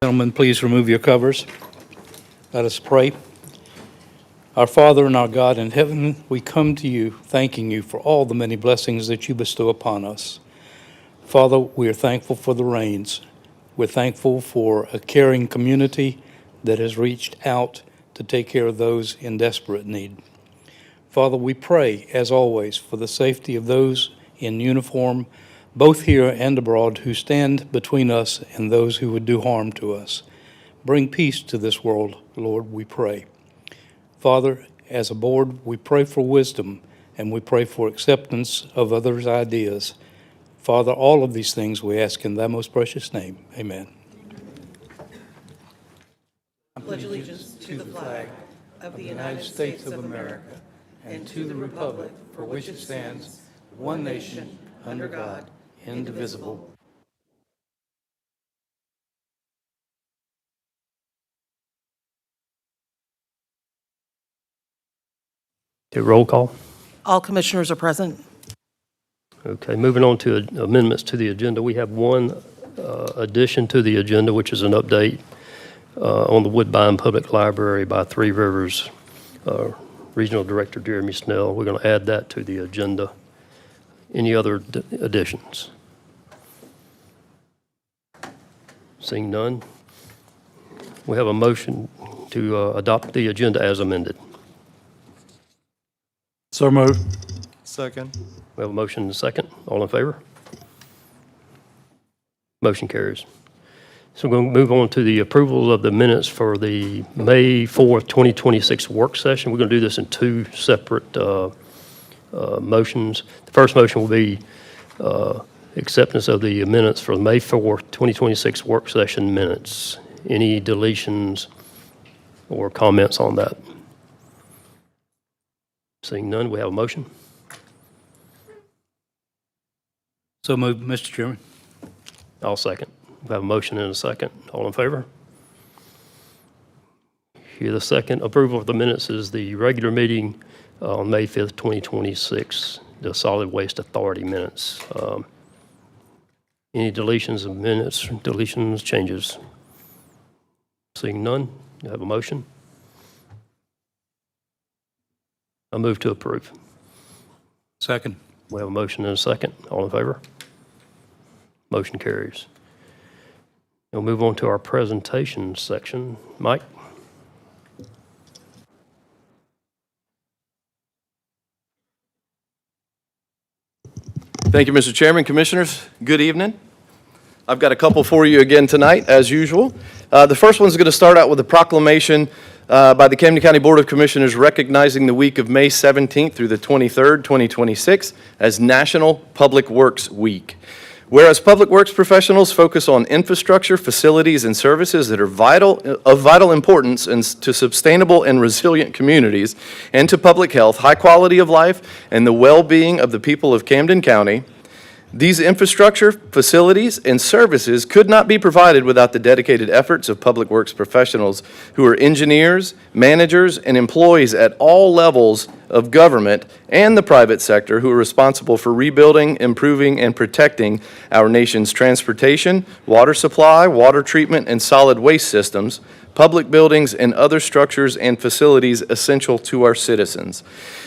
Gentlemen, please remove your covers. Let us pray. Our Father and our God in heaven, we come to you thanking you for all the many blessings that you bestow upon us. Father, we are thankful for the rains. We're thankful for a caring community that has reached out to take care of those in desperate need. Father, we pray, as always, for the safety of those in uniform, both here and abroad, who stand between us and those who would do harm to us. Bring peace to this world, Lord, we pray. Father, as a board, we pray for wisdom and we pray for acceptance of others' ideas. Father, all of these things we ask in thy most precious name. Amen. I pledge allegiance to the flag of the United States of America and to the republic for which it stands, one nation, under God, indivisible. Okay, roll call. All commissioners are present. Okay, moving on to amendments to the agenda. We have one addition to the agenda, which is an update on the Woodbine Public Library by Three Rivers Regional Director Jeremy Snell. We're going to add that to the agenda. Any other additions? Seeing none, we have a motion to adopt the agenda as amended. So moved. Second. We have a motion and a second. All in favor? Motion carries. So we're going to move on to the approval of the minutes for the May 4th, 2026 work session. We're going to do this in two separate motions. The first motion will be acceptance of the minutes for the May 4th, 2026 work session minutes. Any deletions or comments on that? Seeing none, we have a motion. So moved, Mr. Chairman. I'll second. We have a motion and a second. All in favor? Here, the second approval of the minutes is the regular meeting on May 5th, 2026, the Solid Waste Authority minutes. Any deletions of minutes, deletions, changes? Seeing none, you have a motion. I move to approve. Second. We have a motion and a second. All in favor? Motion carries. We'll move on to our presentation section. Mike? Thank you, Mr. Chairman. Commissioners, good evening. I've got a couple for you again tonight, as usual. The first one's going to start out with a proclamation by the Camden County Board of Commissioners recognizing the week of May 17th through the 23rd, 2026 as National Public Works Week. Whereas public works professionals focus on infrastructure, facilities, and services that are of vital importance to sustainable and resilient communities and to public health, high quality of life, and the well-being of the people of Camden County, these infrastructure, facilities, and services could not be provided without the dedicated efforts of public works professionals who are engineers, managers, and employees at all levels of government and the private sector who are responsible for rebuilding, improving, and protecting our nation's transportation, water supply, water treatment, and solid waste systems, public buildings, and other structures and facilities essential to our citizens.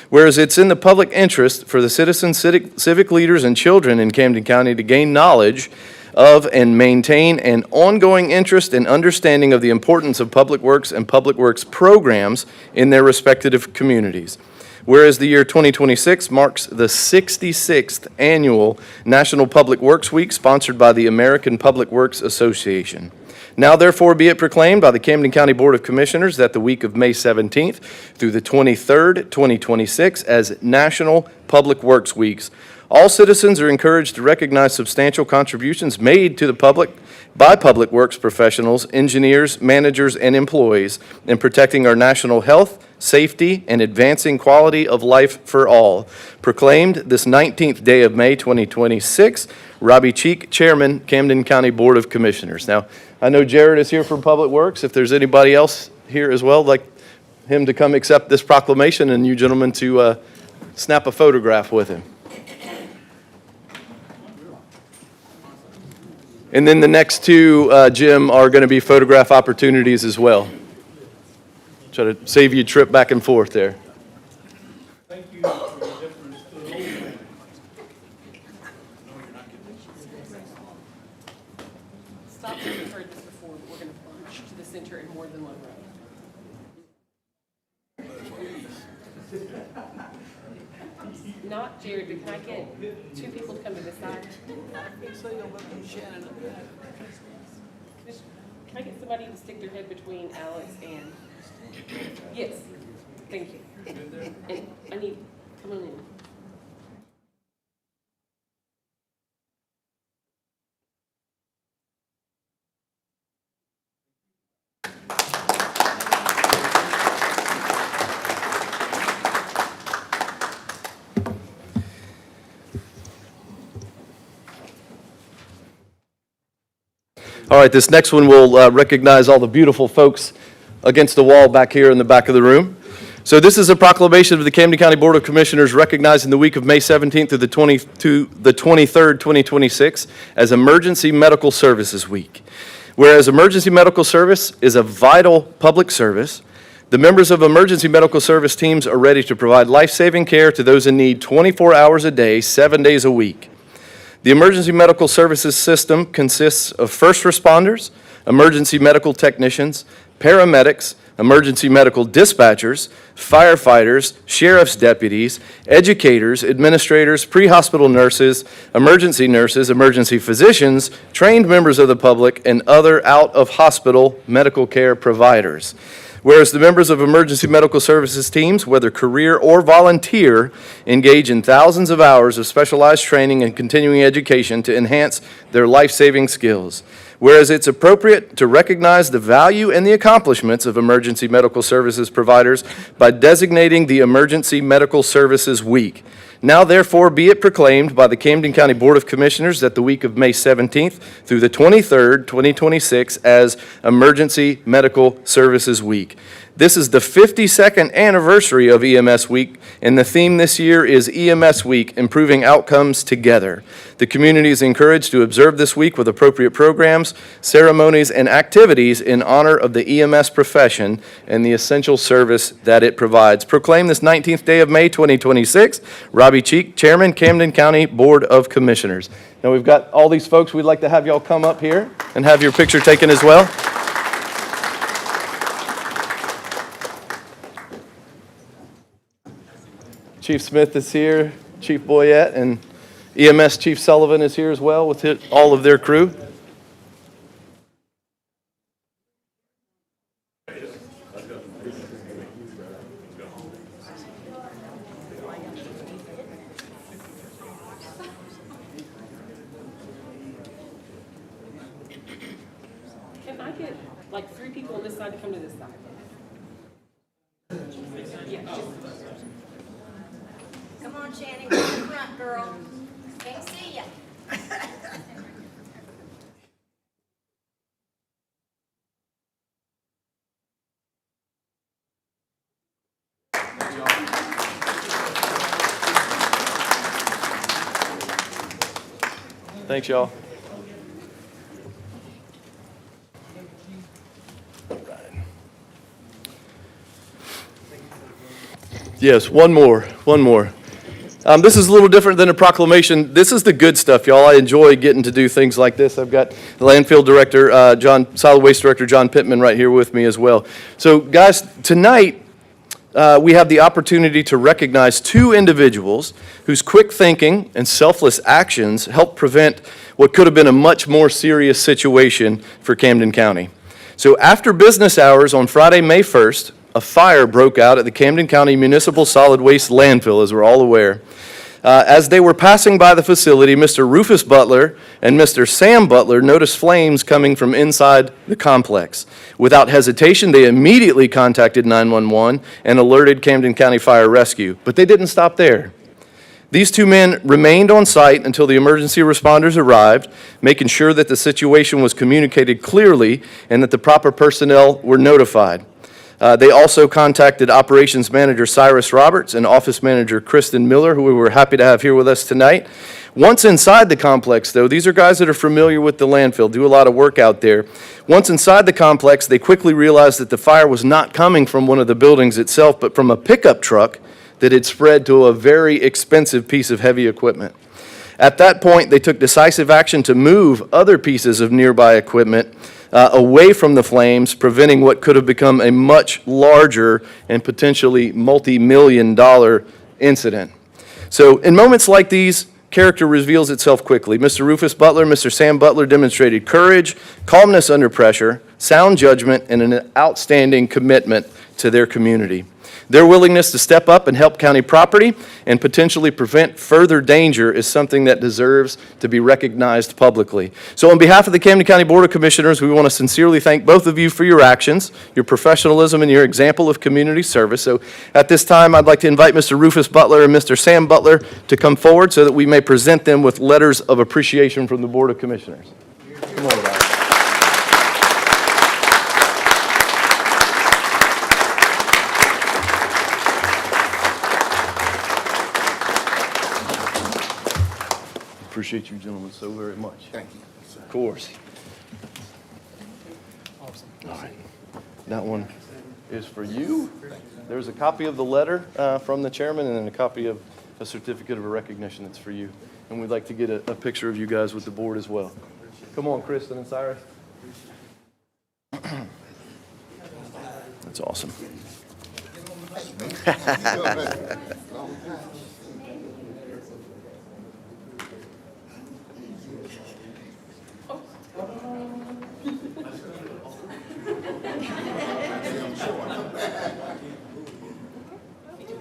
Whereas it's in the public interest for the citizens, civic leaders, and children in Camden County to gain knowledge of and maintain an ongoing interest and understanding of the importance of public works and public works programs in their respective communities. Whereas the year 2026 marks the 66th annual National Public Works Week sponsored by the American Public Works Association. Now therefore be it proclaimed by the Camden County Board of Commissioners that the week of May 17th through the 23rd, 2026 as National Public Works Weeks. All citizens are encouraged to recognize substantial contributions made to the public by public works professionals, engineers, managers, and employees in protecting our national health, safety, and advancing quality of life for all. Proclaimed this 19th day of May 2026, Robbie Cheek, Chairman, Camden County Board of Commissioners. Now, I know Jared is here from Public Works. If there's anybody else here as well, I'd like him to come accept this proclamation and you gentlemen to snap a photograph with him. And then the next two, Jim, are going to be photograph opportunities as well. Try to save you a trip back and forth there. Thank you for your difference to the whole family. Stop if you've heard this before, but we're going to plunge to the center in more than one row. Not Jared, but can I get two people to come to this side? Can I get somebody to stick their head between Alex and? Yes, thank you. And I need, come on in. All right, this next one will recognize all the beautiful folks against the wall back here in the back of the room. So this is a proclamation of the Camden County Board of Commissioners recognizing the week of May 17th through the 23rd, 2026 as Emergency Medical Services Week. Whereas emergency medical service is a vital public service, the members of emergency medical service teams are ready to provide life-saving care to those in need 24 hours a day, 7 days a week. The emergency medical services system consists of first responders, emergency medical technicians, paramedics, emergency medical dispatchers, firefighters, sheriff's deputies, educators, administrators, pre-hospital nurses, emergency physicians, trained members of the public, and other out-of-hospital medical care providers. Whereas the members of emergency medical services teams, whether career or volunteer, engage in thousands of hours of specialized training and continuing education to enhance their life-saving skills. Whereas it's appropriate to recognize the value and the accomplishments of emergency medical services providers by designating the Emergency Medical Services Week. Now therefore be it proclaimed by the Camden County Board of Commissioners that the week of May 17th through the 23rd, 2026 as Emergency Medical Services Week. This is the 52nd anniversary of EMS Week, and the theme this year is EMS Week, Improving Outcomes Together. The community is encouraged to observe this week with appropriate programs, ceremonies, and activities in honor of the EMS profession and the essential service that it provides. Proclaim this 19th day of May 2026. Robbie Cheek, Chairman, Camden County Board of Commissioners. Now we've got all these folks. We'd like to have y'all come up here and have your picture taken as well. Chief Smith is here, Chief Boyette, and EMS Chief Sullivan is here as well with all of their crew. Can I get like 3 people on this side to come to this side? Yeah, just. Come on, Shannon, go to the front, girl. Can't see ya. Thanks, y'all. Yes, one more. This is a little different than a proclamation. This is the good stuff, y'all. I enjoy getting to do things like this. I've got the landfill director, solid waste director, John Pittman, right here with me as well. So, guys, tonight we have the opportunity to recognize 2 individuals whose quick thinking and selfless actions helped prevent what could have been a much more serious situation for Camden County. So, after business hours on Friday, May 1st, a fire broke out at the Camden County Municipal Solid Waste Landfill, as we're all aware. As they were passing by the facility, Mr. Rufus Butler and Mr. Sam Butler noticed flames coming from inside the complex. Without hesitation, they immediately contacted 911 and alerted Camden County Fire Rescue. But they didn't stop there. These 2 men remained on site until the emergency responders arrived, making sure that the situation was communicated clearly and that the proper personnel were notified. They also contacted Operations Manager Cyrus Roberts and Office Manager Kristen Miller, who we were happy to have here with us tonight. Once inside the complex, though, these are guys that are familiar with the landfill, do a lot of work out there. Once inside the complex, they quickly realized that the fire was not coming from one of the buildings itself, but from a pickup truck that had spread to a very expensive piece of heavy equipment. At that point, they took decisive action to move other pieces of nearby equipment away from the flames, preventing what could have become a much larger and potentially multi-million-dollar incident. So in moments like these, character reveals itself quickly. Mr. Rufus Butler, Mr. Sam Butler demonstrated courage, calmness under pressure, sound judgment, and an outstanding commitment to their community. Their willingness to step up and help county property and potentially prevent further danger is something that deserves to be recognized publicly. So on behalf of the Camden County Board of Commissioners, we want to sincerely thank both of you for your actions, your professionalism, and your example of community service. So at this time, I'd like to invite Mr. Rufus Butler and Mr. Sam Butler to come forward so that we may present them with letters of appreciation from the Board of Commissioners. Come on, guys. Appreciate you gentlemen so very much. Thank you. Of course. Awesome. All right. That one is for you. There's a copy of the letter from the chairman and then a copy of a certificate of a recognition that's for you. And we'd like to get a picture of you guys with the board as well. Come on, Kristen and Cyrus. That's awesome.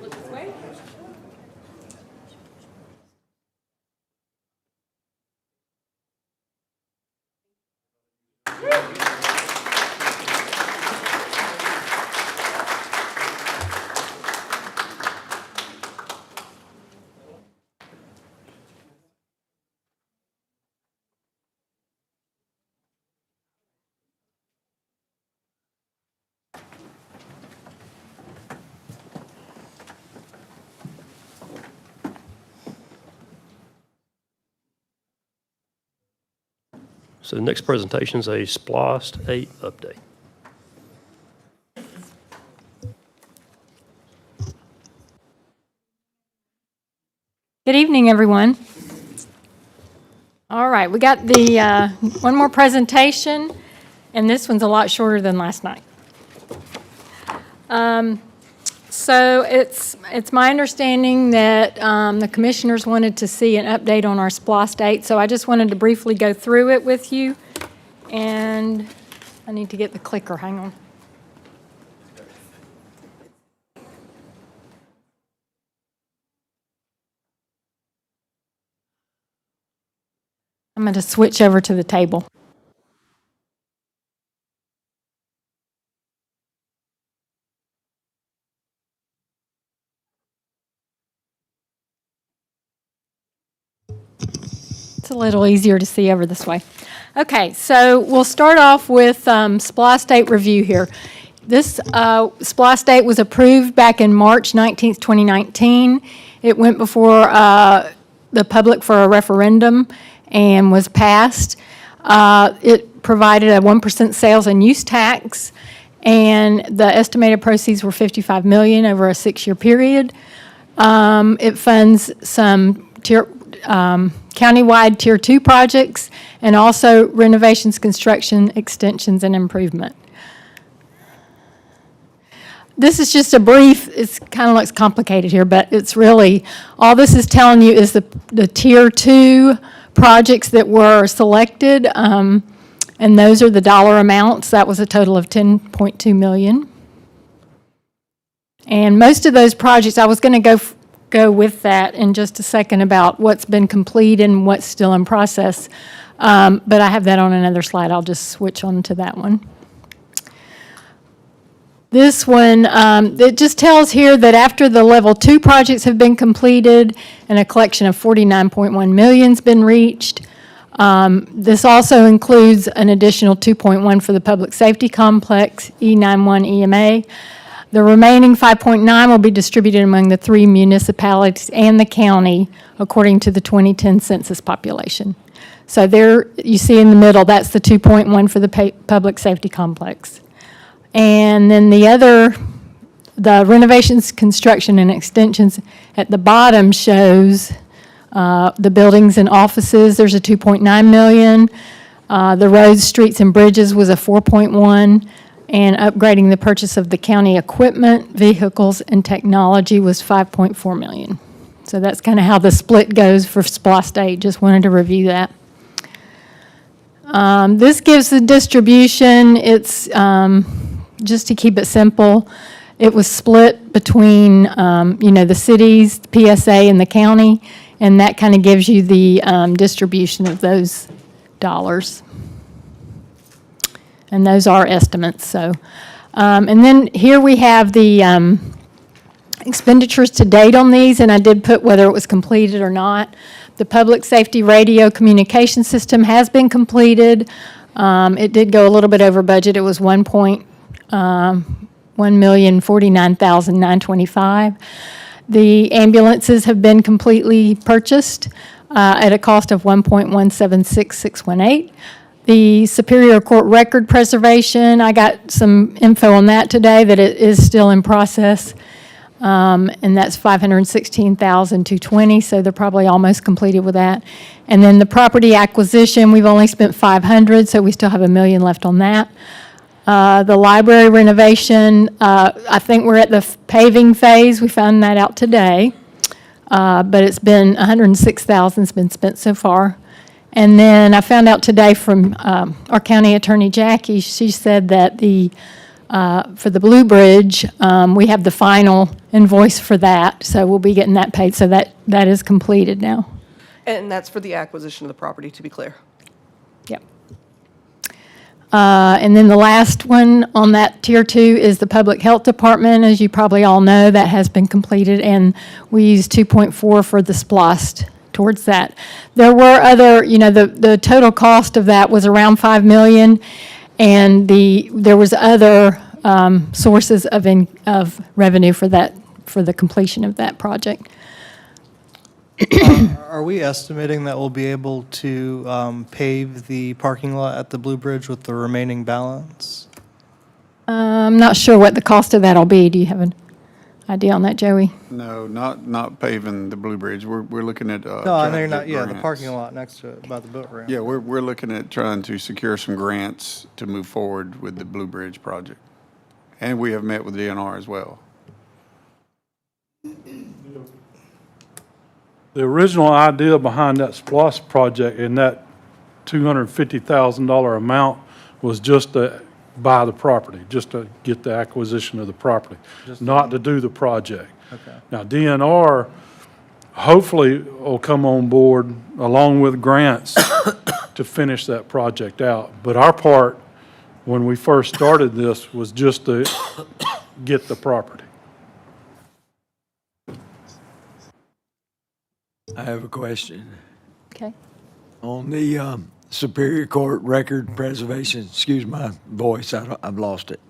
Look this way. So the next presentation is a SPLOST 8 update. Good evening, everyone. All right, we got the one more presentation, and this one's a lot shorter than last night. So it's my understanding that the commissioners wanted to see an update on our SPLOST 8, so I just wanted to briefly go through it with you. And I need to get the clicker, hang on. I'm going to switch over to the table. It's a little easier to see over this way. Okay, so we'll start off with SPLOST 8 review here. This SPLOST 8 was approved back in March 19th, 2019. It went before the public for a referendum and was passed. It provided a 1% sales and use tax, and the estimated proceeds were $55 million over a 6-year period. It funds some countywide Tier 2 projects and also renovations, construction, extensions, and improvement. This is just a brief, it kind of looks complicated here, but it's really, all this is telling you is the Tier 2 projects that were selected, and those are the dollar amounts. That was a total of $10.2 million. And most of those projects, I was going to go with that in just a second about what's been completed and what's still in process, but I have that on another slide. I'll just switch on to that one. This one, it just tells here that after the level 2 projects have been completed and a collection of $49.1 million has been reached, This also includes an additional 2.1 for the public safety complex, E91 EMA. The remaining 5.9 will be distributed among the 3 municipalities and the county according to the 2010 census population. So there, you see in the middle, that's the 2.1 for the public safety complex. And then the renovations, construction, and extensions at the bottom shows the buildings and offices. There's a 2.9 million. The roads, streets, and bridges was a 4.1. And upgrading the purchase of the county equipment, vehicles, and technology was 5.4 million. So that's kind of how the split goes for SPLOST State. Just wanted to review that. This gives the distribution. It's just to keep it simple. It was split between, the cities, PSA, and the county, and that kind of gives you the distribution of those dollars. And those are estimates, so. And then here we have the expenditures to date on these, and I did put whether it was completed or not. The public safety radio communication system has been completed. It did go a little bit over budget. It was $1,049,925. The ambulances have been completely purchased at a cost of $1,176,618. The Superior Court record preservation, I got some info on that today, that it is still in process, and that's $516,220, so they're probably almost completed with that. And then the property acquisition, we've only spent $500, so we still have $1 million left on that. The library renovation, I think we're at the paving phase. We found that out today, but it's been $106,000 has been spent so far. And then I found out today from our county attorney, Jackie, she said that for the Blue Bridge, we have the final invoice for that, so we'll be getting that paid, so that is completed now. And that's for the acquisition of the property, to be clear. Yep. And then the last one on that Tier 2 is the Public Health Department. As you probably all know, that has been completed, and we used 2.4 for the SPLOST towards that. There were other, the total cost of that was around $5 million, and there was other sources of revenue for that, for the completion of that project. Are we estimating that we'll be able to pave the parking lot at the Blue Bridge with the remaining balance? I'm not sure what the cost of that'll be. Do you have an idea on that, Joey? No, not paving the Blue Bridge. We're looking at. No, I know you're not, the parking lot next to it, by the boat ramp. Yeah, we're looking at trying to secure some grants to move forward with the Blue Bridge project. And we have met with DNR as well. The original idea behind that SPLOST project and that $250,000 amount was just to buy the property, just to get the acquisition of the property, not to do the project. Okay. Now, DNR hopefully will come on board along with grants to finish that project out. But our part, when we first started this, was just to get the property. I have a question. Okay. On the Superior Court record preservation, excuse my voice, I've lost it.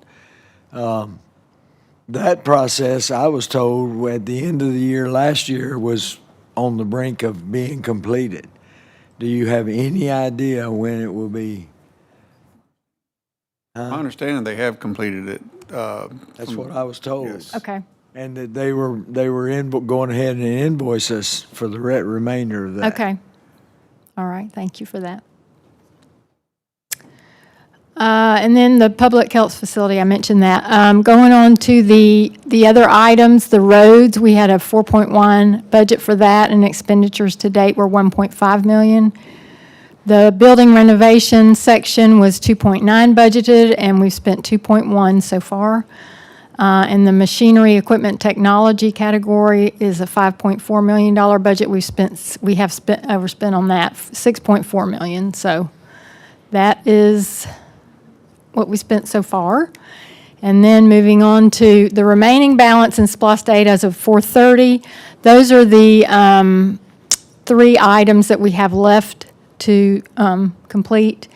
That process, I was told at the end of the year last year, was on the brink of being completed. Do you have any idea when it will be? My understanding, they have completed it. That's what I was told. Yes. Okay. And that they were going ahead and invoice us for the remainder of that. Okay. All right. Thank you for that. And then the public health facility, I mentioned that. Going on to the other items, the roads, we had a 4.1 budget for that, and expenditures to date were 1.5 million. The building renovation section was 2.9 budgeted, and we've spent 2.1 so far. And the machinery, equipment, technology category is a $5.4 million budget. We have overspent on that, $6.4 million. So that is what we spent so far. And then moving on to the remaining balance in SPLOST 8 as of 4/30. Those are the 3 items that we have left to complete.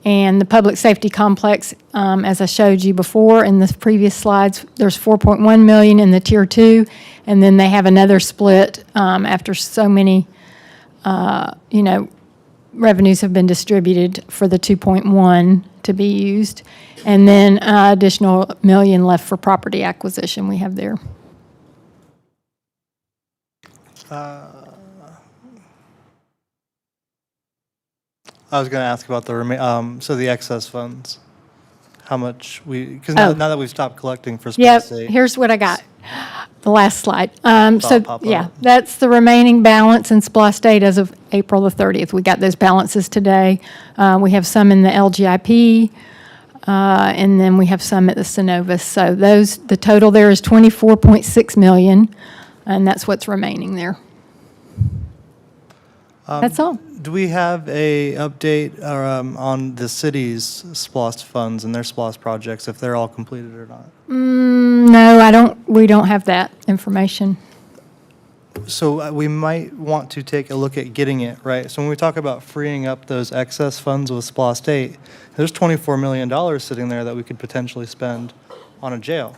And the public safety complex, as I showed you before in the previous slides, there's 4.1 million in the Tier 2, and then they have another split after so many, revenues have been distributed for the 2.1 to be used, and then additional million left for property acquisition we have there. I was going to ask about so the excess funds, how much because Oh. now that we've stopped collecting for Yep, Splash State. here's what I got, the last slide. I'll So, pop yeah, up. that's the remaining balance in SPOS State as of April the 30th. We got those balances today. We have some in the LGIP, and then we have some at the Synovus. So the total there is 24.6 million, and that's what's remaining there. That's all. Do we have a update on the city's SPOS funds and their SPOS projects, if they're all completed or not? No, we don't have that information. So we might want to take a look at getting it, right? So when we talk about freeing up those excess funds with SPOS State, there's $24 million sitting there that we could potentially spend on a jail.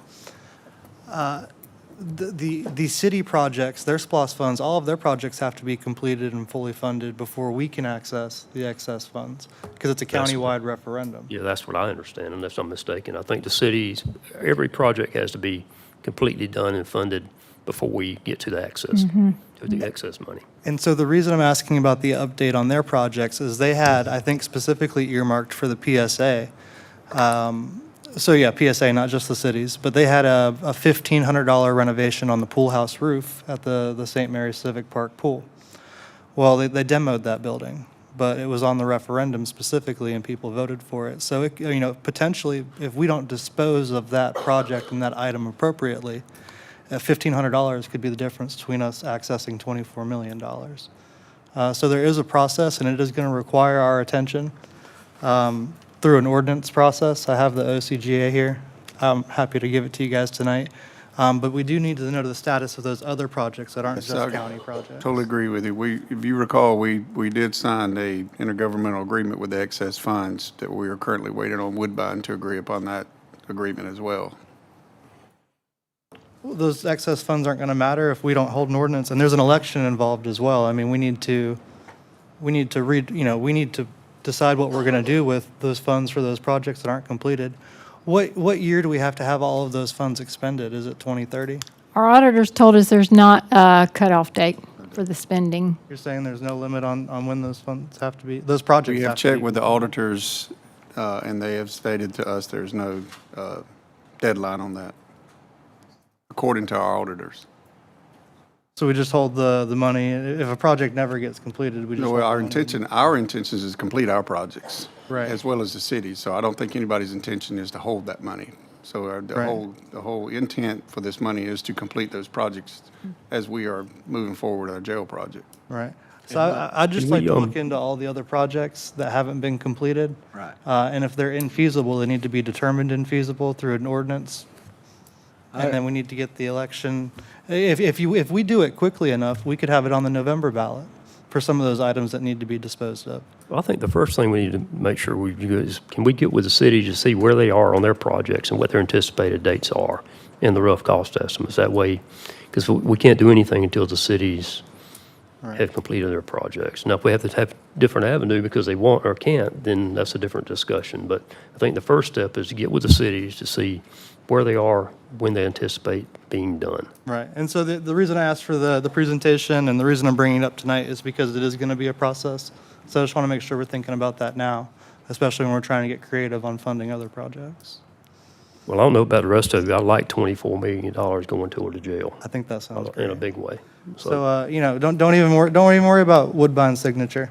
The city projects, their SPOS funds, all of their projects have to be completed and fully funded before we can access the excess funds, because it's a countywide referendum. Yeah, that's what I understand, unless I'm mistaken. I think the cities, every project has to be completely done and funded before we get to the access, to the excess money. And so the reason I'm asking about the update on their projects is they had, I think, specifically earmarked for the PSA. So yeah, PSA, not just the cities, but they had a $1,500 renovation on the pool house roof at the St. Mary's Civic Park pool. Well, they demoed that building, but it was on the referendum specifically, and people voted for it. So potentially, if we don't dispose of that project and that item appropriately, $1,500 could be the difference between us accessing $24 million. So there is a process, and it is going to require our attention through an ordinance process. I have the OCGA here. I'm happy to give it to you guys tonight. But we do need to know the status of those other projects that aren't Yes, just I county projects. Totally agree with you. If you recall, we did sign a intergovernmental agreement with the excess funds that we are currently waiting on Woodbine to agree upon that agreement as well. Those excess funds aren't going to matter if we don't hold an ordinance, and there's an election involved as well. I mean, we need to decide what we're going to do with those funds for those projects that aren't completed. What year do we have to have all of those funds expended? Is it 2030? Our auditors told us there's not a cutoff date for the spending. You're saying there's no limit on when those funds have to be, those projects We have have to be checked with the completed. auditors, and they have stated to us there's no deadline on that, according to our auditors. So we just hold the money. If a project never gets completed, we just No, hold the our money. intention is to complete our projects. Right. As well as the city. So I don't think anybody's intention is to hold that money. So Right. the whole intent for this money is to complete those projects as we are moving forward our jail project. Right. So I'd just Can like we, to look into all the other projects that haven't been completed. Right. And if they're infeasible, they need to be determined infeasible through an ordinance. And then we need to get the election. If we do it quickly enough, we could have it on the November ballot for some of those items that need to be disposed of. Well, I think the first thing we need to make sure we do is, can we get with the city to see where they are on their projects and what their anticipated dates are and the rough cost estimates? That way, because we can't do anything until the cities have completed their projects. Now, if we have to have a different avenue because they want or can't, then that's a different discussion. But I think the first step is to get with the cities to see where they are, when they anticipate being done. Right. And so the reason I asked for the presentation and the reason I'm bringing it up tonight is because it is going to be a process. So I just want to make sure we're thinking about that now, especially when we're trying to get creative on funding other projects. Well, I don't know about the rest of it. I like $24 million going toward the jail I think that sounds in a great. big way. So, don't even worry about Woodbine's signature.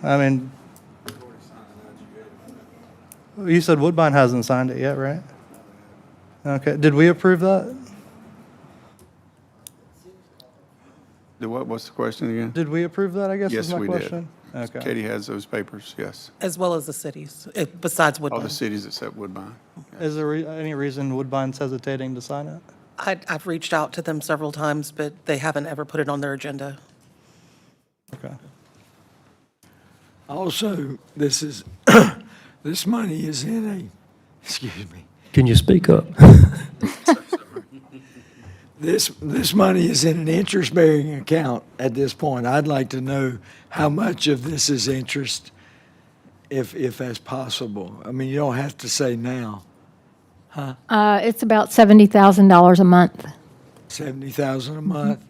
I mean, you said Woodbine hasn't signed it yet, right? Okay, did we approve that? What's the question again? Did we approve that, I guess is Yes, my we did. question? Okay. Katie has those papers, yes. As well as the cities, besides All Woodbine. the cities except Woodbine. Is there any reason Woodbine's hesitating to sign it? I've reached out to them several times, but they haven't ever put it on their agenda. Okay. Also, this money is in a, excuse me, Can you speak up? this money is in an interest-bearing account at this point. I'd like to know how much of this is interest, if that's possible. I mean, you don't have to say now. It's about $70,000 a month. 70,000 a month?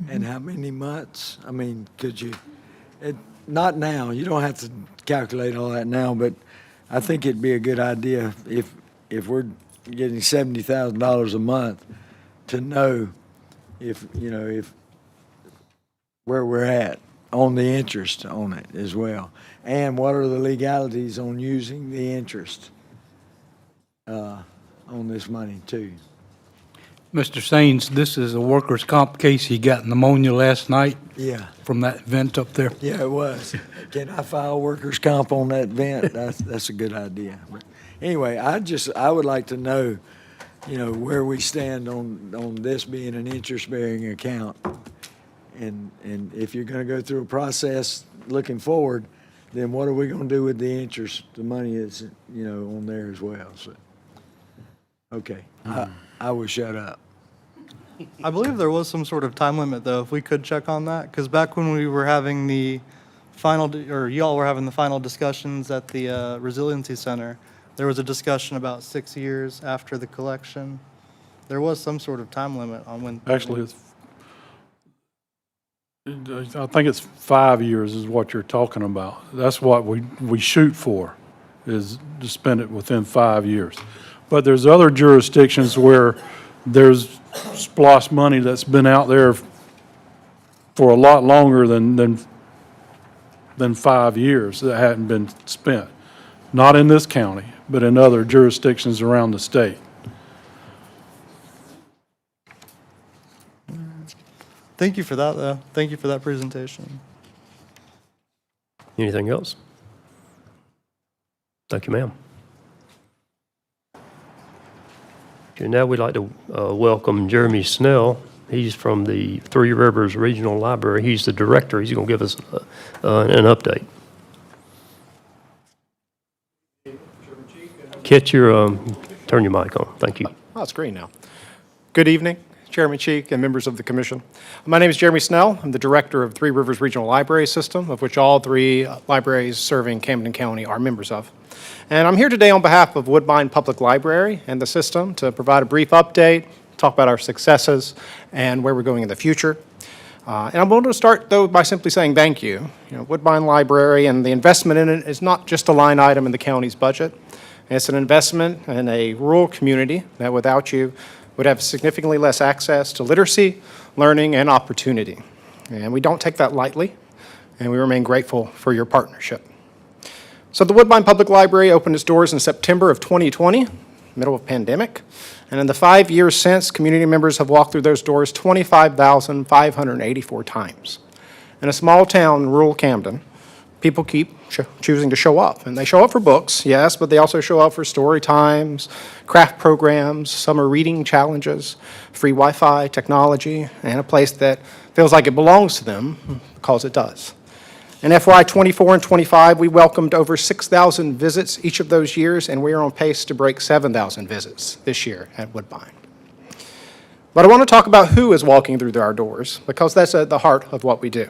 And how many months? I mean, could you, not now, you don't have to calculate all that now, but I think it'd be a good idea if we're getting $70,000 a month to know if where we're at on the interest on it as well. And what are the legalities on using the interest on this money too? Mr. Saines, this is a workers' comp case. He got pneumonia last night Yeah, from that vent up there. yeah, it was. Can I file workers' comp on that vent? That's a good idea. But anyway, I would like to know, where we stand on this being an interest-bearing account. And if you're gonna go through a process looking forward, then what are we gonna do with the interest, the money that's, on there as well, so. Okay, I will shut up. I believe there was some sort of time limit, though, if we could check on that, because back when we were having the or y'all were having the final discussions at the Resiliency Center, there was a discussion about 6 years after the collection. There was some sort of time limit on when. Actually, I think it's 5 years is what you're talking about. That's what we shoot for, is to spend it within 5 years. But there's other jurisdictions where there's SPLOST money that's been out there for a lot longer than 5 years that hadn't been spent. Not in this county, but in other jurisdictions around the state. Thank you for that, though. Thank you for that presentation. Anything else? Thank you, ma'am. Okay, now we'd like to welcome Jeremy Snell. He's from the Three Rivers Regional Library. He's the director. He's going to give us an update. Turn your mic on. Thank you. Oh, it's green now. Good evening, Chairman Cheek and members of the commission. My name is Jeremy Snell. I'm the director of Three Rivers Regional Library System, of which all three libraries serving Camden County are members of. And I'm here today on behalf of Woodbine Public Library and the system to provide a brief update, talk about our successes, and where we're going in the future. And I'm going to start, though, by simply saying thank you. Woodbine Library and the investment in it is not just a line item in the county's budget. It's an investment in a rural community that without you would have significantly less access to literacy, learning, and opportunity. And we don't take that lightly, and we remain grateful for your partnership. So the Woodbine Public Library opened its doors in September of 2020, middle of pandemic. And in the 5 years since, community members have walked through those doors 25,584 times. In a small town in rural Camden, people keep choosing to show up. And they show up for books, yes, but they also show up for story times, craft programs, summer reading challenges, free Wi-Fi, technology, and a place that feels like it belongs to them because it does. In FY '24 and '25, we welcomed over 6,000 visits each of those years, and we are on pace to break 7,000 visits this year at Woodbine. But I want to talk about who is walking through our doors, because that's at the heart of what we do.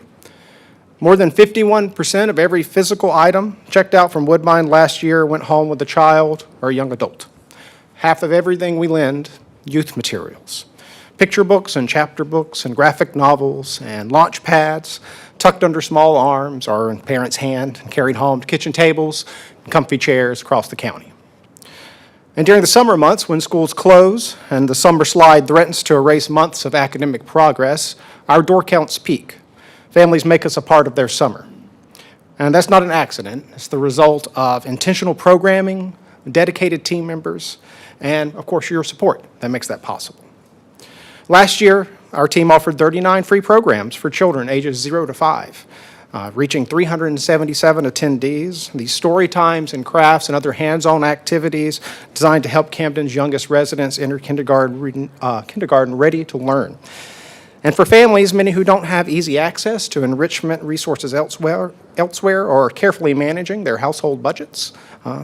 More than 51% of every physical item checked out from Woodbine last year went home with a child or a young adult. Half of everything we lend, youth materials. Picture books and chapter books and graphic novels and launch pads tucked under small arms or in parents' hand and carried home to kitchen tables and comfy chairs across the county. And during the summer months when schools close and the summer slide threatens to erase months of academic progress, our door counts peak. Families make us a part of their summer. And that's not an accident. It's the result of intentional programming, dedicated team members, and of course your support that makes that possible. Last year, our team offered 39 free programs for children ages 0 to 5, reaching 377 attendees. These story times and crafts and other hands-on activities designed to help Camden's youngest residents enter kindergarten ready to learn. And for families, many who don't have easy access to enrichment resources elsewhere or are carefully managing their household budgets,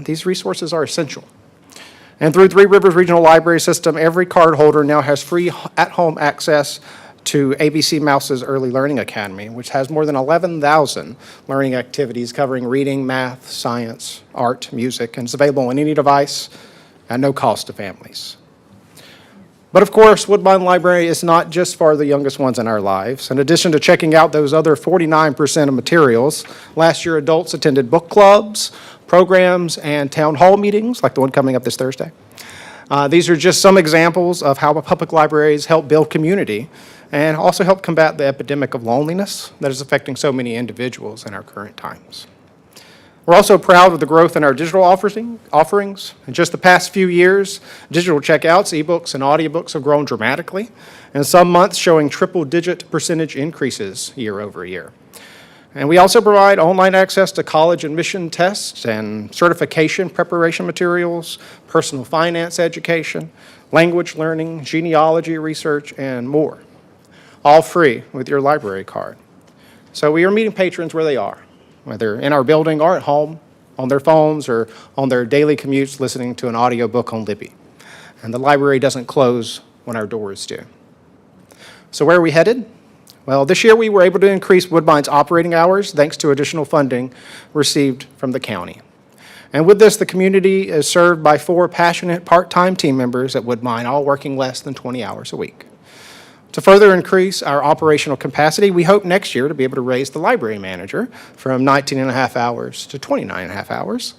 these resources are essential. And through Three Rivers Regional Library System, every cardholder now has free at-home access to ABC Mouse's Early Learning Academy, which has more than 11,000 learning activities covering reading, math, science, art, music, and it's available on any device at no cost to families. But of course, Woodbine Library is not just for the youngest ones in our lives. In addition to checking out those other 49% of materials, last year adults attended book clubs, programs, and town hall meetings, like the one coming up this Thursday. These are just some examples of how public libraries help build community and also help combat the epidemic of loneliness that is affecting so many individuals in our current times. We're also proud of the growth in our digital offerings. In just the past few years, digital checkouts, ebooks, and audiobooks have grown dramatically, and some months showing triple-digit percentage increases year over year. And we also provide online access to college admission tests and certification preparation materials, personal finance education, language learning, genealogy research, and more, all free with your library card. So we are meeting patrons where they are, whether in our building or at home, on their phones or on their daily commutes listening to an audiobook on Libby. And the library doesn't close when our doors do. So where are we headed? Well, this year we were able to increase Woodbine's operating hours thanks to additional funding received from the county. And with this, the community is served by 4 passionate part-time team members at Woodbine, all working less than 20 hours a week. To further increase our operational capacity, we hope next year to be able to raise the library manager from 19 and a half hours to 29 and a half hours.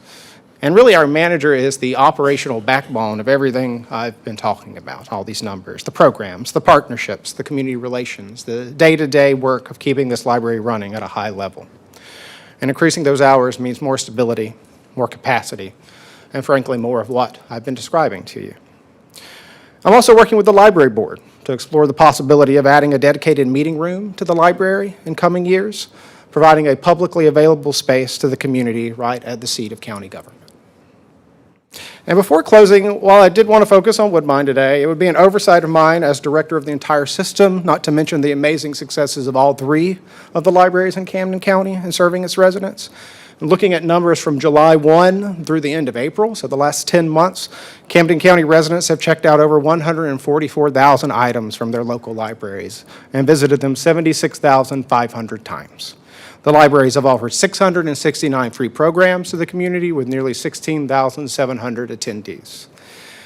And really, our manager is the operational backbone of everything I've been talking about, all these numbers, the programs, the partnerships, the community relations, the day-to-day work of keeping this library running at a high level. And increasing those hours means more stability, more capacity, and frankly, more of what I've been describing to you. I'm also working with the library board to explore the possibility of adding a dedicated meeting room to the library in coming years, providing a publicly available space to the community right at the seat of county government. And before closing, while I did want to focus on Woodbine today, it would be an oversight of mine as director of the entire system, not to mention the amazing successes of all 3 of the libraries in Camden County and serving its residents. Looking at numbers from July 1 through the end of April, so the last 10 months, Camden County residents have checked out over 144,000 items from their local libraries and visited them 76,500 times. The libraries have offered 669 free programs to the community with nearly 16,700 attendees.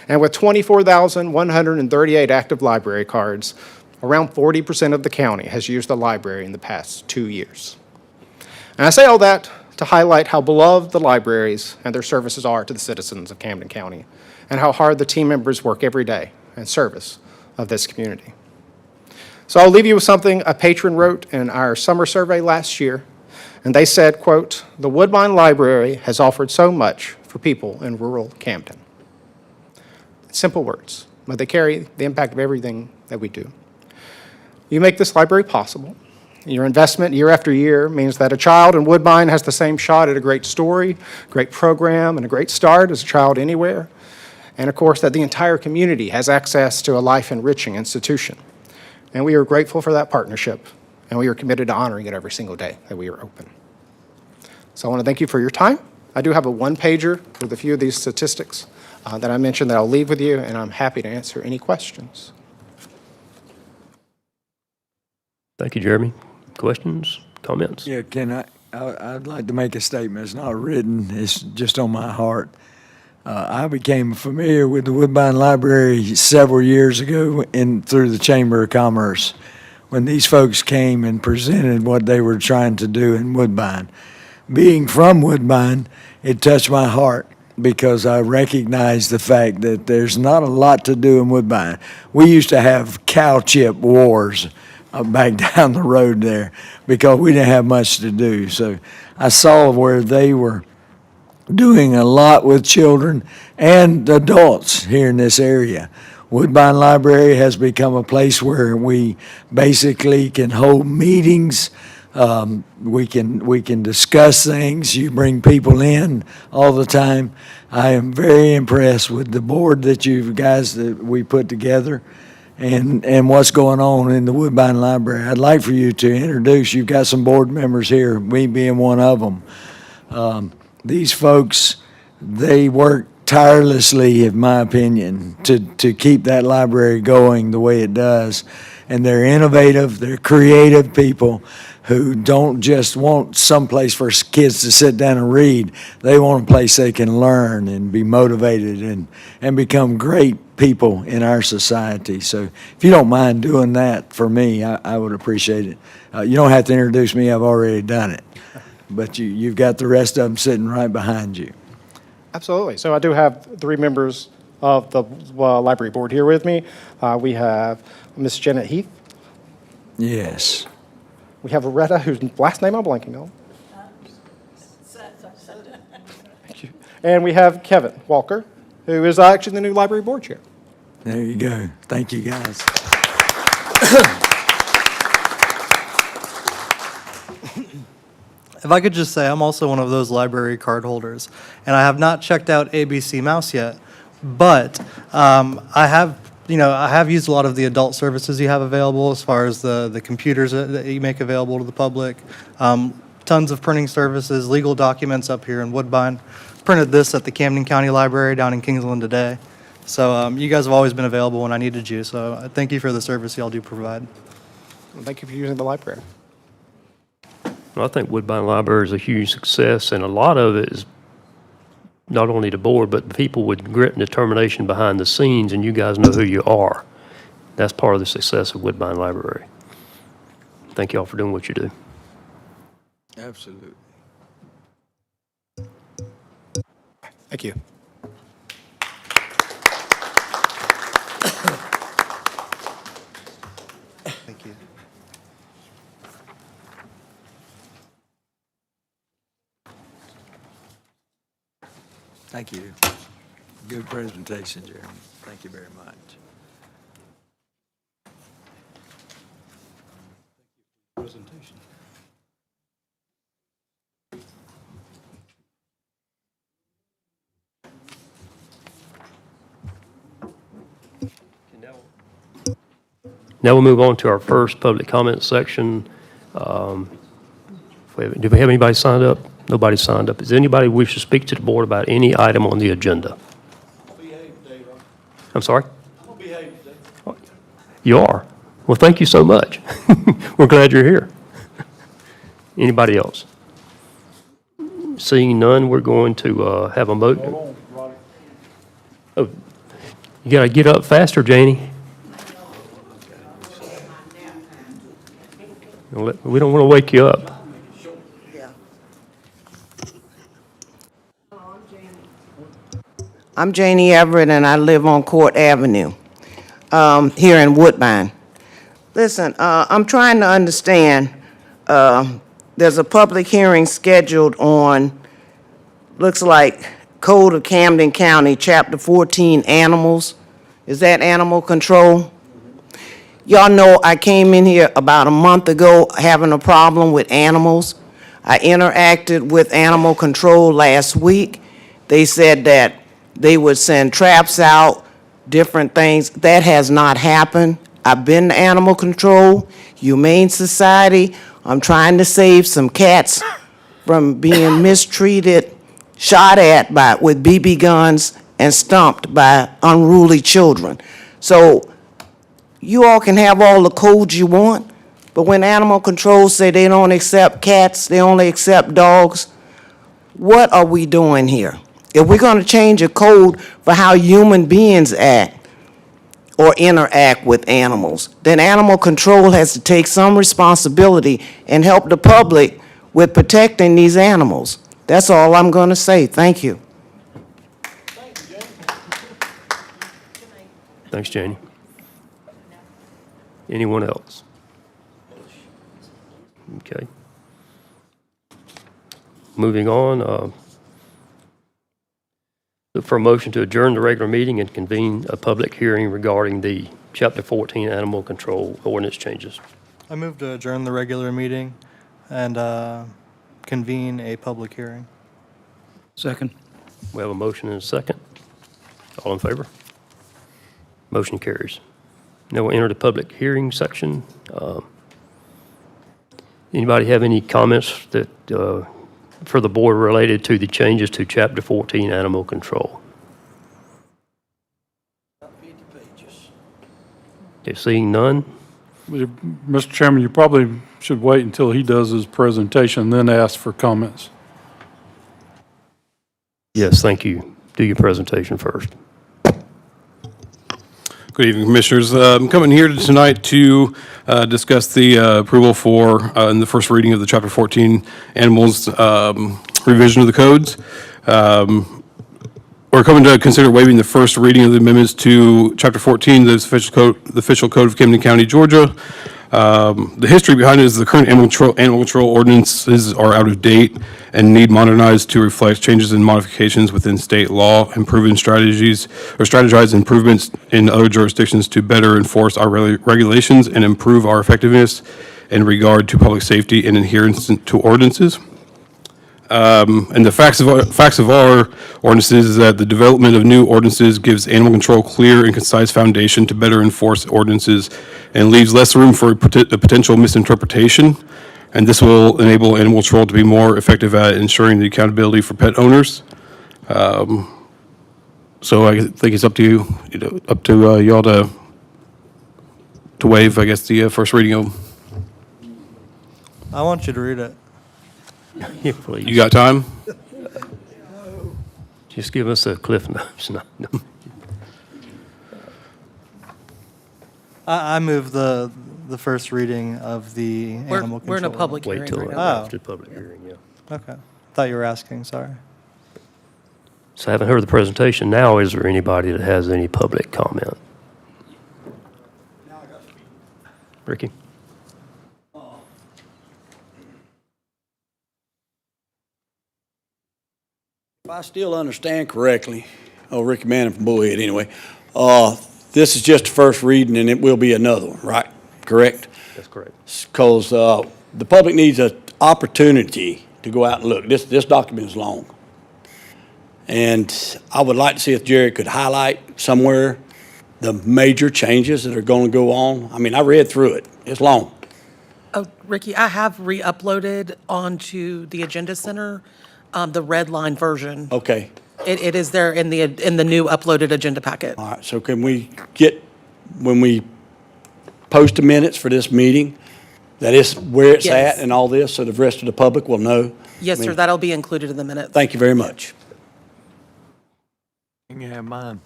And with 24,138 active library cards, around 40% of the county has used the library in the past 2 years. And I say all that to highlight how beloved the libraries and their services are to the citizens of Camden County, and how hard the team members work every day in service of this community. So I'll leave you with something a patron wrote in our summer survey last year, and they said, quote, "The Woodbine Library has offered so much for people in rural Camden." Simple words, but they carry the impact of everything that we do. You make this library possible. Your investment year after year means that a child in Woodbine has the same shot at a great story, great program, and a great start as a child anywhere. And of course, that the entire community has access to a life-enriching institution. And we are grateful for that partnership, and we are committed to honoring it every single day that we are open. So I want to thank you for your time. I do have a one-pager with a few of these statistics that I mentioned that I'll leave with you, and I'm happy to answer any questions. Thank you, Jeremy. Questions, comments? Yeah, I'd like to make a statement. It's not written, it's just on my heart. I became familiar with the Woodbine Library several years ago through the Chamber of Commerce when these folks came and presented what they were trying to do in Woodbine. Being from Woodbine, it touched my heart because I recognized the fact that there's not a lot to do in Woodbine. We used to have cow chip wars back down the road there because we didn't have much to do. So I saw where they were doing a lot with children and adults here in this area. Woodbine Library has become a place where we basically can hold meetings. We can discuss things. You bring people in all the time. I am very impressed with the board that you guys that we put together. and what's going on in the Woodbine Library. I'd like for you to introduce, you've got some board members here, me being one of them. These folks, they work tirelessly, in my opinion, to keep that library going the way it does. And they're innovative, they're creative people who don't just want someplace for kids to sit down and read. They want a place they can learn and be motivated and become great people in our society. So if you don't mind doing that for me, I would appreciate it. You don't have to introduce me, I've already done it. But you've got the rest of them sitting right behind you. Absolutely. So I do have 3 members of the library board here with me. We have Miss Janet Heath. Yes. We have Loretta, whose last name I'm blanking on. Thank you. And we have Kevin Walker, who is actually the new library board chair. There you go. Thank you, guys. If I could just say, I'm also one of those library card holders, and I have not checked out ABC Mouse yet, but I have used a lot of the adult services you have available as far as the computers that you make available to the public. Tons of printing services, legal documents up here in Woodbine. Printed this at the Camden County Library down in Kingsland today. So you guys have always been available when I needed you, so thank you for the service y'all do provide. Thank you for using the library. Well, I think Woodbine Library is a huge success, and a lot of it is not only the board, but the people with grit and determination behind the scenes, and you guys know who you are. That's part of the success of Woodbine Library. Thank you all for doing what you do. Absolutely. Thank you. Thank you. Thank you. Good presentation, Jeremy. Thank you very much. Presentation. Now we'll move on to our first public comment section. Do we have anybody signed up? Nobody signed up. Does anybody wish to speak to the board about any item on the agenda? I'm sorry? You are? Well, thank you so much. We're glad you're here. Anybody else? Seeing none, we're going to have a motion. Oh, you got to get up faster, Janie. We don't want to wake you up. I'm Janie Everett, and I live on Court Avenue here in Woodbine. Listen, I'm trying to understand. There's a public hearing scheduled on, looks like Code of Camden County, Chapter 14, Animals. Is that animal control? Y'all know I came in here about a month ago having a problem with animals. I interacted with animal control last week. They said that they would send traps out, different things. That has not happened. I've been to animal control, Humane Society. I'm trying to save some cats from being mistreated, shot at with BB guns, and stomped by unruly children. So you all can have all the codes you want, but when animal control say they don't accept cats, they only accept dogs, what are we doing here? If we're going to change a code for how human beings act or interact with animals, then animal control has to take some responsibility and help the public with protecting these animals. That's all I'm going to say. Thank you. Thanks, Janie. Anyone else? Okay. Moving on, look for a motion to adjourn the regular meeting and convene a public hearing regarding the Chapter 14 animal control ordinance changes. I move to adjourn the regular meeting and convene a public hearing. Second. We have a motion and a second. All in favor? Motion carries. Now we'll enter the public hearing section. Anybody have any comments that, for the board related to the changes to Chapter 14, Animal Control? Okay, seeing none, Mr. Chairman, you probably should wait until he does his presentation, then ask for comments. yes, thank you. Do your presentation first. Good evening, Commissioners. I'm coming here tonight to discuss the approval for, in the first reading of the Chapter 14 Animals revision of the codes. We're coming to consider waiving the first reading of the amendments to Chapter 14, the official code of Camden County, Georgia. The history behind it is the current animal control ordinances are out of date and need modernized to reflect changes and modifications within state law and proven strategies or strategize improvements in other jurisdictions to better enforce our regulations and improve our effectiveness in regard to public safety and adherence to ordinances. And the facts of our ordinances is that the development of new ordinances gives animal control clear and concise foundation to better enforce ordinances and leaves less room for a potential misinterpretation. And this will enable animal control to be more effective at ensuring the accountability for pet owners. So I think it's up to you, up to y'all to waive, I guess, the first reading of. I want you to read it. Yeah, please. You got time? Just give us a cliff notes. No. I move the first reading of the animal control. We're in a public Wait hearing till right now. after the public hearing, yeah. Okay. Thought you were asking, sorry. So I haven't heard the presentation. Now, is there anybody that has any public comment? Ricky? If I still understand correctly, Ricky Manning from Bullhead anyway, this is just the first reading and it will be another one, right? Correct? That's correct. Because the public needs an opportunity to go out and look. This document is long. And I would like to see if Jerry could highlight somewhere the major changes that are going to go on. I mean, I read through it. It's long. Oh, Ricky, I have re-uploaded onto the Agenda Center, the red line version. Okay. It is there in the new uploaded agenda packet. All right. So can we get, when we post the minutes for this meeting, that is where it's Yes. at and all this, so the rest of the public will know? Yes, I sir, mean, that'll be included in the minutes. Thank you very much. You can have mine.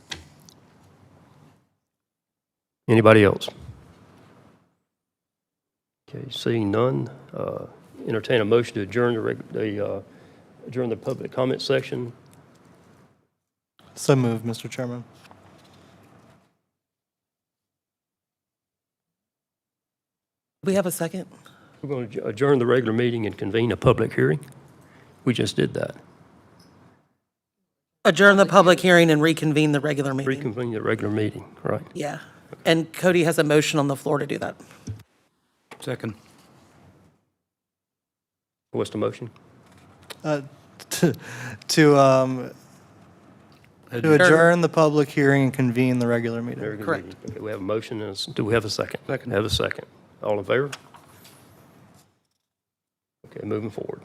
Anybody else? Okay, seeing none, entertain a motion to adjourn adjourn the public comment section. So moved, Mr. Chairman. We have a second? We're going to adjourn the regular meeting and convene a public hearing. We just did that. Adjourn the public hearing and reconvene the regular meeting. Reconvene the regular meeting, right? Yeah. And Cody has a motion on the floor to do that. Second. What's the motion? To adjourn the public hearing and convene the regular meeting. Regular Correct. meeting. Okay, we have a motion. Do we have a second? Second. Have a second. All in favor? Okay, moving forward.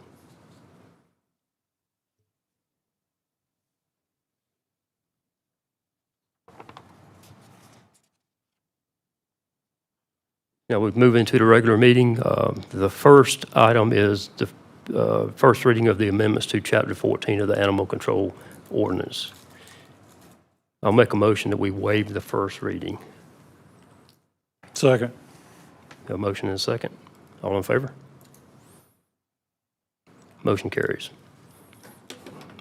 Now we move into the regular meeting. The first item is the first reading of the amendments to Chapter 14 of the Animal Control Ordinance. I'll make a motion that we waive the first reading. Second. A motion and a second. All in favor? Motion carries.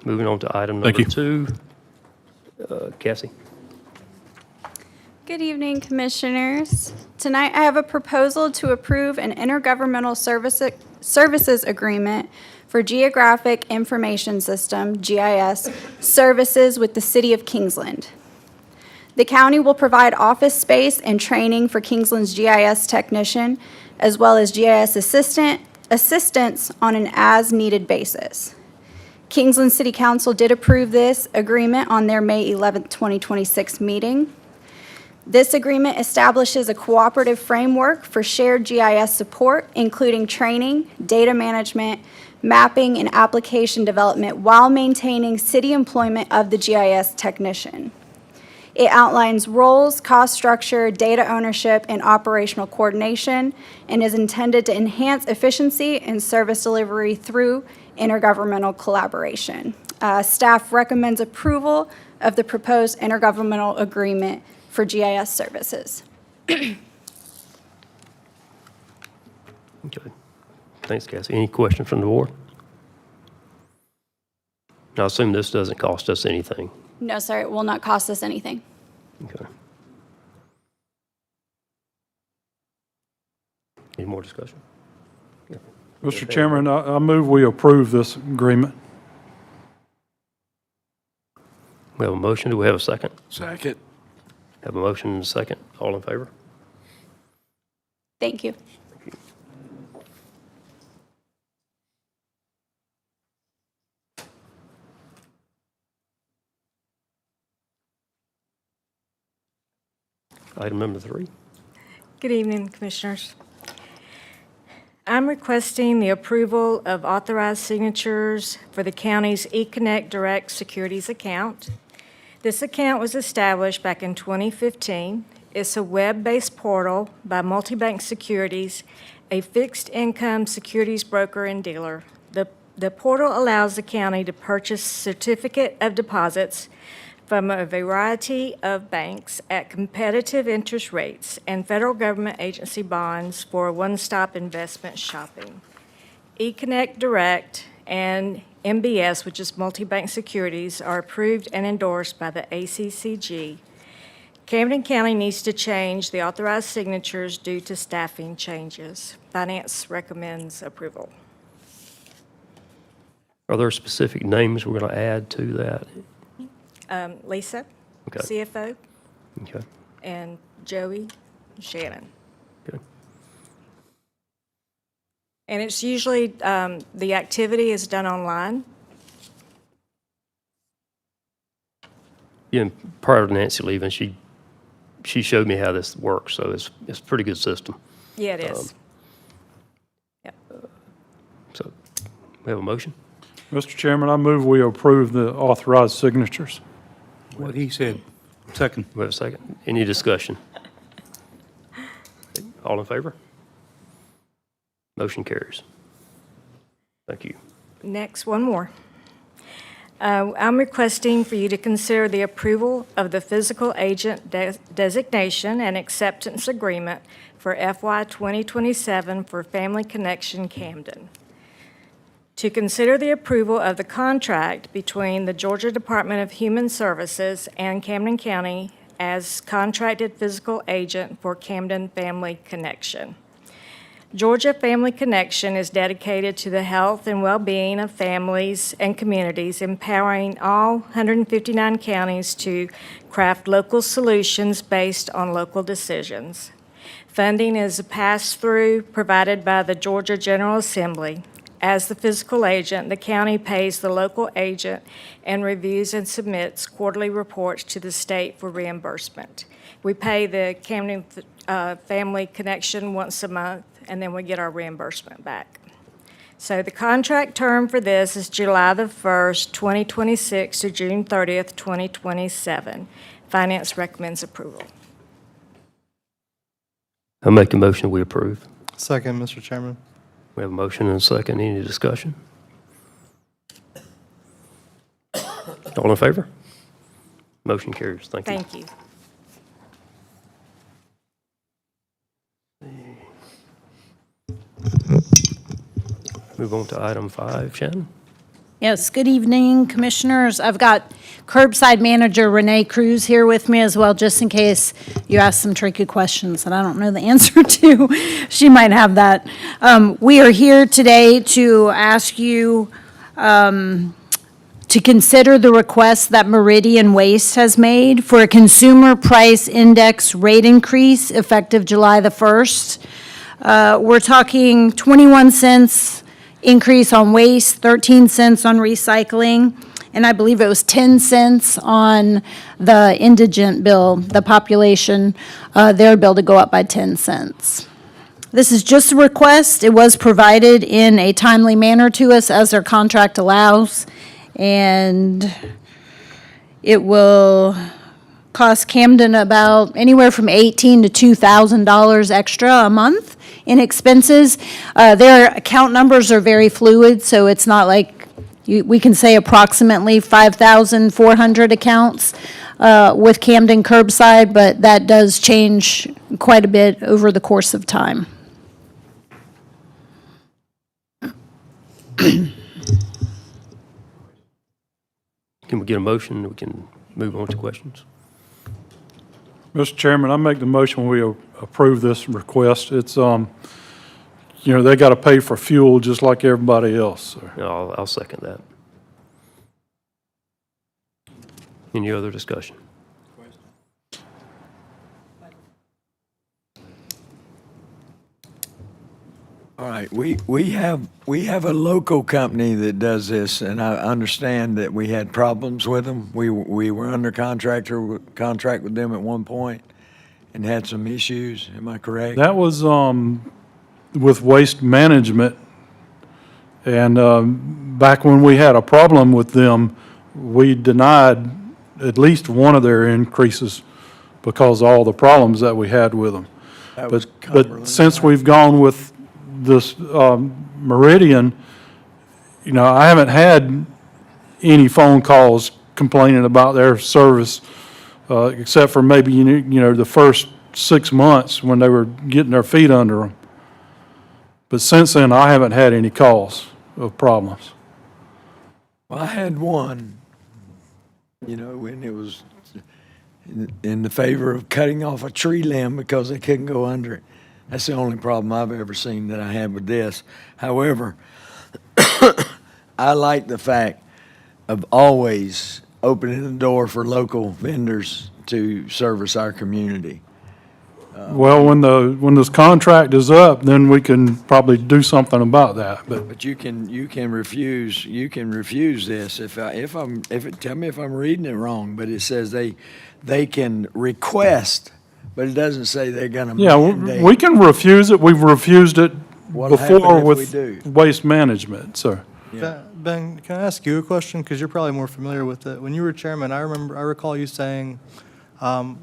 Moving on to item Thank number you. 2. Cassie? Good evening, Commissioners. Tonight, I have a proposal to approve an intergovernmental services agreement for Geographic Information System, GIS, services with the City of Kingsland. The county will provide office space and training for Kingsland's GIS technician, as well as GIS assistance on an as-needed basis. Kingsland City Council did approve this agreement on their May 11, 2026 meeting. This agreement establishes a cooperative framework for shared GIS support, including training, data management, mapping, and application development while maintaining city employment of the GIS technician. It outlines roles, cost structure, data ownership, and operational coordination, and is intended to enhance efficiency and service delivery through intergovernmental collaboration. Staff recommends approval of the proposed intergovernmental agreement for GIS services. Okay. Thanks, Cassie. Any questions from the board? I assume this doesn't cost us anything. No, sir, it will not cost us anything. Okay. Any more discussion? Yeah. Mr. Chairman, I move we approve this agreement. We have a motion. Do we have a second? Second. Have a motion and a second. All in favor? Thank you. Item number 3. Good evening, Commissioners. I'm requesting the approval of authorized signatures for the county's eConnect Direct Securities account. This account was established back in 2015. It's a web-based portal by Multibank Securities, a fixed-income securities broker and dealer. The portal allows the county to purchase certificate of deposits from a variety of banks at competitive interest rates and federal government agency bonds for one-stop investment shopping. eConnect Direct and MBS, which is Multibank Securities, are approved and endorsed by the ACCG. Camden County needs to change the authorized signatures due to staffing changes. Finance recommends approval. Are there specific names we're going to add to that? Lisa, Okay. CFO, Okay. and Joey, Shannon. Okay. And it's usually, the activity is done online. Yeah, and prior to Nancy leaving, she showed me how this works, so it's a pretty good system. Yeah, it is. Yep. So we have a motion? Mr. Chairman, I move we approve the authorized signatures. What he said. Second. We have a second. Any discussion? All in favor? Motion carries. Thank you. Next, one more. I'm requesting for you to consider the approval of the physical agent designation and acceptance agreement for FY 2027 for Family Connection Camden. To consider the approval of the contract between the Georgia Department of Human Services and Camden County as contracted physical agent for Camden Family Connection. Georgia Family Connection is dedicated to the health and well-being of families and communities, empowering all 159 counties to craft local solutions based on local decisions. Funding is a pass-through provided by the Georgia General Assembly. As the physical agent, the county pays the local agent and reviews and submits quarterly reports to the state for reimbursement. We pay the Camden Family Connection once a month, and then we get our reimbursement back. So the contract term for this is July the 1st, 2026 to June 30th, 2027. Finance recommends approval. I make a motion we approve. Second, Mr. Chairman. We have a motion and a second. Any discussion? All in favor? Motion carries. Thank you. Thank you. Move on to item 5. Shannon? Yes, good evening, Commissioners. I've got Curbside Manager Renee Cruz here with me as well, just in case you ask some tricky questions that I don't know the answer to. She might have that. We are here today to ask you to consider the request that Meridian Waste has made for a consumer price index rate increase effective July the 1st. We're talking 21 cents increase on waste, 13 cents on recycling. and I believe it was 10 cents on the indigent bill, the population, their bill to go up by 10 cents. This is just a request. It was provided in a timely manner to us as their contract allows, and it will cost Camden about anywhere from $1,800 to $2,000 extra a month in expenses. Their account numbers are very fluid, so it's not like we can say approximately 5,400 accounts with Camden Curbside, but that does change quite a bit over the course of time. Can we get a motion? We can move on to questions. Mr. Chairman, I make the motion we approve this request. It's, they got to pay for fuel just like everybody else. So. I'll second that. Any other discussion? All right, we have a local company that does this, and I understand that we had problems with them. We were under contract with them at one point and had some issues. Am I correct? That was with waste management. And back when we had a problem with them, we denied at least one of their increases because of all the problems that we had with them. But since we've gone with this Meridian, I haven't had any phone calls complaining about their service, except for maybe, the first 6 months when they were getting their feet under them. But since then, I haven't had any calls of problems. Well, I had one, when it was in the favor of cutting off a tree limb because they couldn't go under it. That's the only problem I've ever seen that I had with this. However, I like the fact of always opening the door for local vendors to service our community. Well, when this contract is up, then we can probably do something about that. But you can refuse this tell me if I'm reading it wrong, but it says they can request, but it doesn't say they're going to mandate. Yeah, we can refuse it. We've refused it What'll before happen if we with do? waste management, so. Yeah. Ben, can I ask you a question? Because you're probably more familiar with it. When you were chairman, I recall you saying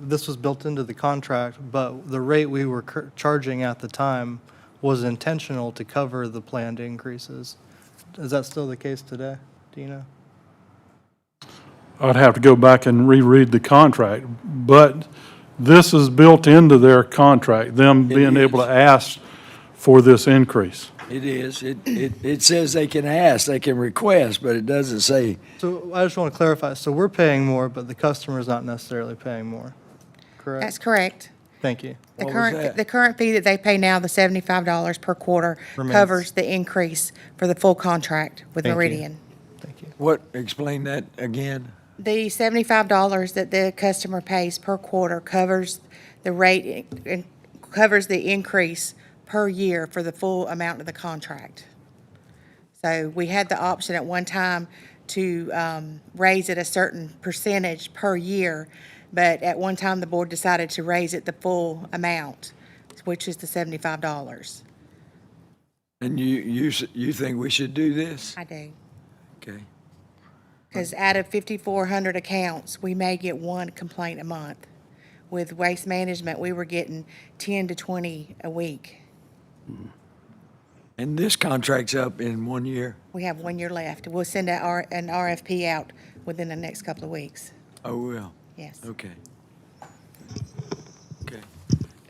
this was built into the contract, but the rate we were charging at the time was intentional to cover the planned increases. Is that still the case today? Do you know? I'd have to go back and reread the contract, but this is built into their contract, them being able to ask for this increase. It is. It says they can ask, they can request, but it doesn't say. So I just want to clarify. So we're paying more, but the customer's not necessarily paying more, correct? That's correct. Thank you. The current fee that they pay now, the $75 per quarter, Remains. covers the increase for the full contract with Thank you. Meridian. Thank you. What, explain that again? The $75 that the customer pays per quarter covers the rate, and covers the increase per year for the full amount of the contract. So we had the option at one time to raise it a certain percentage per year, but at one time the board decided to raise it the full amount, which is the $75. And you think we should do this? I do. Okay. Because out of 5,400 accounts, we may get one complaint a month. With waste management, we were getting 10 to 20 a week. And this contract's up in 1 year? We have 1 year left. We'll send an RFP out within the next couple of weeks. Oh, we will? Yes. Okay.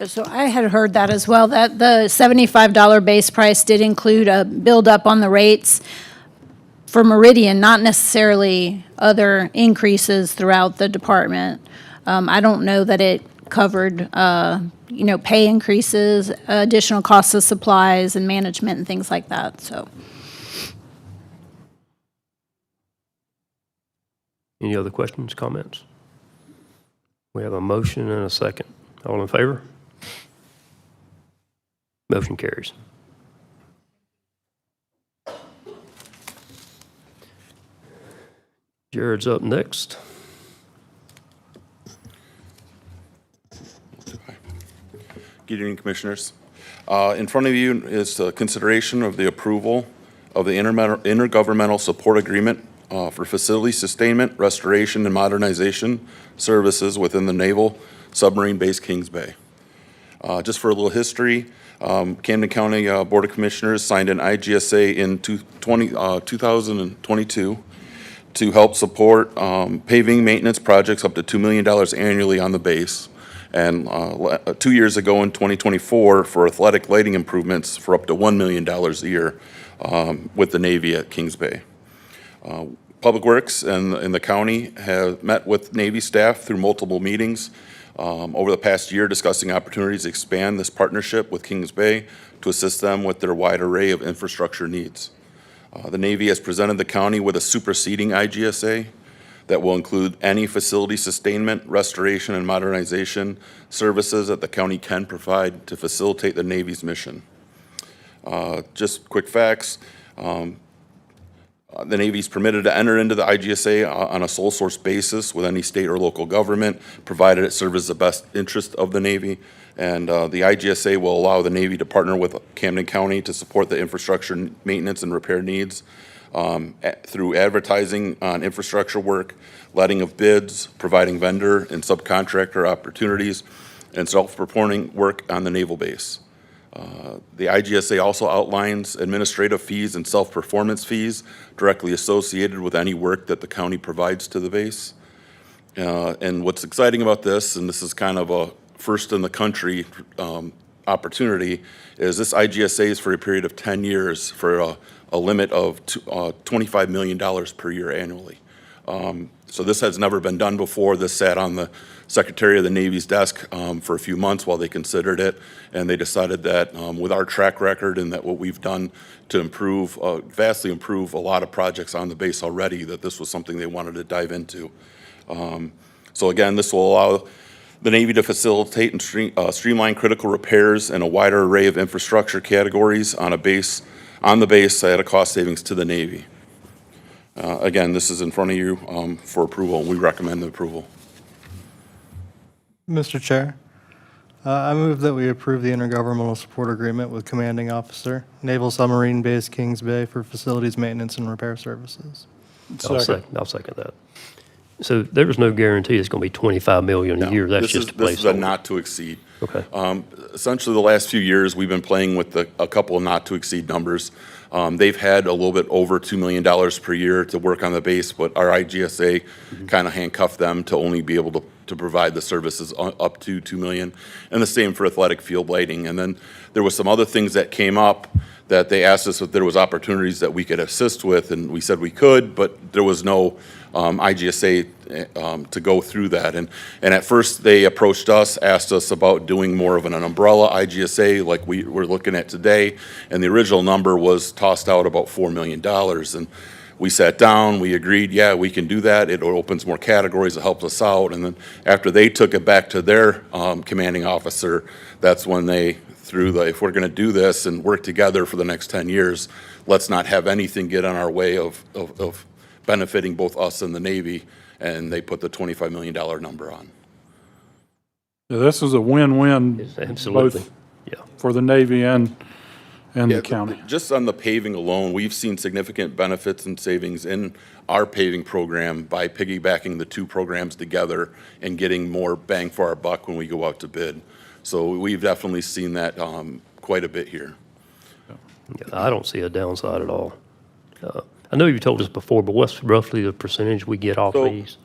So I had heard that as well, that the $75 base price did include a build-up on the rates for Meridian, not necessarily other increases throughout the department. I don't know that it covered, pay increases, additional costs of supplies and management and things like that, so. Any other questions, comments? We have a motion and a second. All in favor? Motion carries. Jared's up next. Good evening, Commissioners. In front of you is the consideration of the approval of the intergovernmental support agreement for facility sustainment, restoration, and modernization services within the Naval Submarine Base Kings Bay. Just for a little history, Camden County Board of Commissioners signed an IGSA in 2022 to help support paving maintenance projects up to $2 million annually on the base. And 2 years ago in 2024 for athletic lighting improvements for up to $1 million a year with the Navy at Kings Bay. Public Works and the county have met with Navy staff through multiple meetings over the past year discussing opportunities to expand this partnership with Kings Bay to assist them with their wide array of infrastructure needs. The Navy has presented the county with a superseding IGSA that will include any facility sustainment, restoration, and modernization services that the county can provide to facilitate the Navy's mission. Just quick facts. The Navy is permitted to enter into the IGSA on a sole source basis with any state or local government, provided it serves the best interest of the Navy. And the IGSA will allow the Navy to partner with Camden County to support the infrastructure maintenance and repair needs through advertising on infrastructure work, letting of bids, providing vendor and subcontractor opportunities, and self-performing work on the naval base. The IGSA also outlines administrative fees and self-performance fees directly associated with any work that the county provides to the base. And what's exciting about this, and this is kind of a first in the country opportunity, is this IGSA is for a period of 10 years for a limit of $25 million per year annually. So this has never been done before. This sat on the Secretary of the Navy's desk for a few months while they considered it, and they decided that with our track record and that what we've done to improve, vastly improve a lot of projects on the base already, that this was something they wanted to dive into. So again, this will allow the Navy to facilitate and streamline critical repairs in a wider array of infrastructure categories on the base at a cost savings to the Navy. Again, this is in front of you for approval, and we recommend the approval. Mr. Chair, I move that we approve the intergovernmental support agreement with Commanding Officer, Naval Submarine Base Kings Bay for facilities maintenance and repair services. I'll second that. So there is no guarantee it's going to be 25 million a year. That's just a placeholder. This is a not to exceed. Okay. Essentially, the last few years, we've been playing with a couple of not to exceed numbers. They've had a little bit over $2 million per year to work on the base, but our IGSA kind of handcuffed them to only be able to provide the services up to $2 million, and the same for athletic field lighting. And then there was some other things that came up that they asked us if there was opportunities that we could assist with, and we said we could, but there was no IGSA to go through that. And at first, they approached us, asked us about doing more of an umbrella IGSA like we're looking at today, and the original number was tossed out about $4 million. And we sat down, we agreed, yeah, we can do that. It opens more categories, it helps us out. And then after they took it back to their commanding officer, that's when they threw the, if we're going to do this and work together for the next 10 years, let's not have anything get in our way of benefiting both us and the Navy, and they put the $25 million number on. Yeah, this is a win-win, Absolutely. both for the Navy and the county. Just on the paving alone, we've seen significant benefits and savings in our paving program by piggybacking the two programs together and getting more bang for our buck when we go out to bid. So we've definitely seen that quite a bit here. Yeah, I don't see a downside at all. I know you told us before, but what's roughly the percentage we get off these?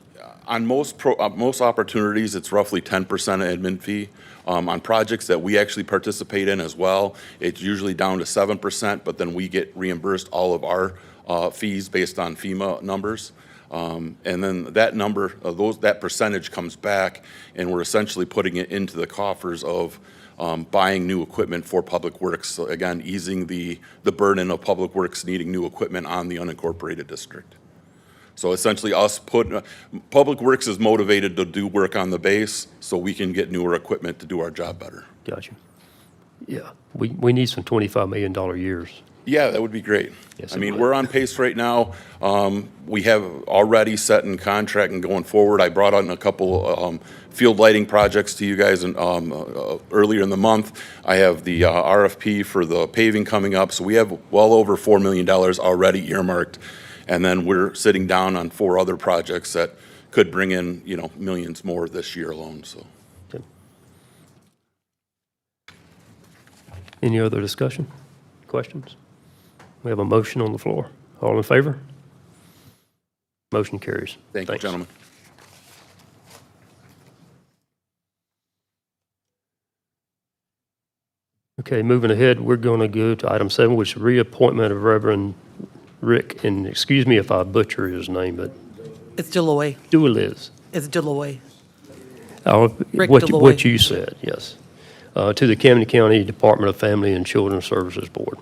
On most opportunities, it's roughly 10% admin fee. On projects that we actually participate in as well, it's usually down to 7%, but then we get reimbursed all of our fees based on FEMA numbers. And then that number, that percentage comes back, and we're essentially putting it into the coffers of buying new equipment for Public Works. So again, easing the burden of Public Works needing new equipment on the unincorporated district. So essentially Public Works is motivated to do work on the base so we can get newer equipment to do our job better. Gotcha. Yeah, we need some $25 million years. Yeah, that would be great. Yes, I it mean, would. we're on pace right now. We have already set in contract and going forward. I brought on a couple field lighting projects to you guys earlier in the month. I have the RFP for the paving coming up, so we have well over $4 million already earmarked. And then we're sitting down on 4 other projects that could bring in, millions more this year alone, so. Any other discussion, questions? We have a motion on the floor. All in favor? Motion carries. Thank you, Thanks. gentlemen. Okay, moving ahead, we're going to go to item 7, which is reappointment of Reverend Rick, and excuse me if I butcher his name, but It's Deloy. Dualiz. It's Deloy. Rick What Deloy. you said, yes. To the Camden County Department of Family and Children's Services Board.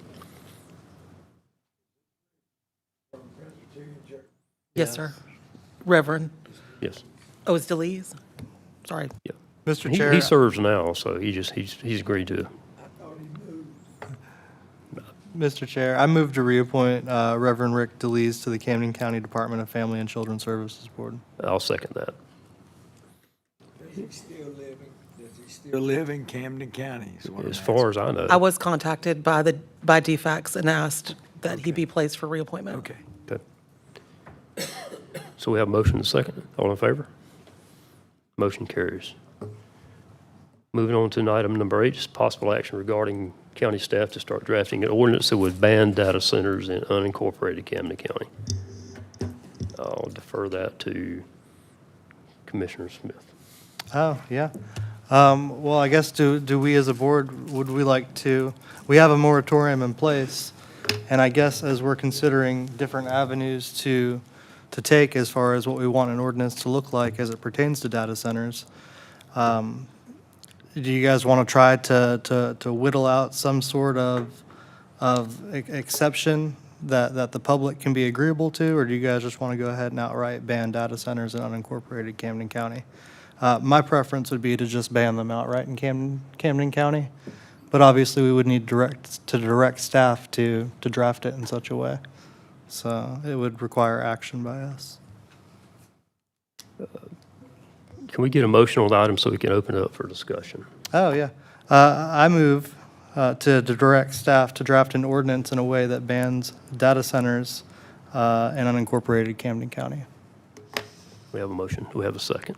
Yes, sir. Reverend. Yes. Oh, it's Deleuze? Sorry. Yeah. Mr. He- Chair. He serves now, so he's agreed to. Mr. Chair, I move to reappoint Reverend Rick DeLees to the Camden County Department of Family and Children's Services Board. I'll second that. Does he still live in Camden County? is what I'm As far as I know. I was contacted by DFAX and asked that he be placed for reappointment. Okay. Okay. So we have a motion and a second. All in favor? Motion carries. Moving on to item number 8, is possible action regarding county staff to start drafting an ordinance that would ban data centers in unincorporated Camden County. I'll defer that to Commissioner Smith. Oh, yeah. Well, I guess do we as a board, would we like to, we have a moratorium in place, and I guess as we're considering different avenues to take as far as what we want an ordinance to look like as it pertains to data centers, do you guys want to try to whittle out some sort of exception that the public can be agreeable to, or do you guys just want to go ahead and outright ban data centers in unincorporated Camden County? My preference would be to just ban them outright in Camden County, but obviously we would need direct staff to draft it in such a way. So it would require action by us. Can we get a motion on the item so we can open it up for discussion? Oh, yeah. I move to direct staff to draft an ordinance in a way that bans data centers in unincorporated Camden County. We have a motion. Do we have a second?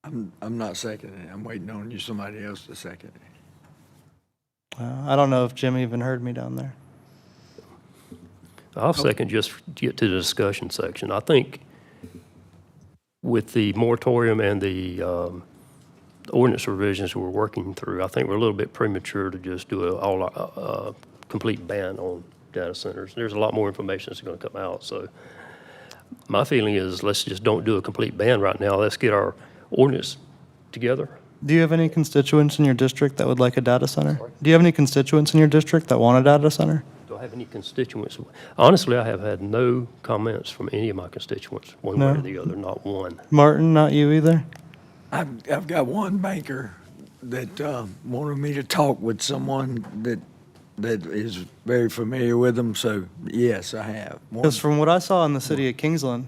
I'm not seconding it. I'm waiting on you, somebody else to second it. I don't know if Jim even heard me down there. I'll second just to get to the discussion section. I think with the moratorium and the ordinance revisions we're working through, I think we're a little bit premature to just do a complete ban on data centers. There's a lot more information that's going to come out. So my feeling is let's just don't do a complete ban right now. Let's get our ordinance together. Do you have any constituents in your district that would like a data center? Do you have any constituents in your district that want a data center? Do I have any constituents? Honestly, I have had no comments from any of my constituents, one way No? or the other, not one. Martin, not you either? I've got one banker that wanted me to talk with someone that is very familiar with them, so yes, I have. Because from what I saw in the city of Kingsland,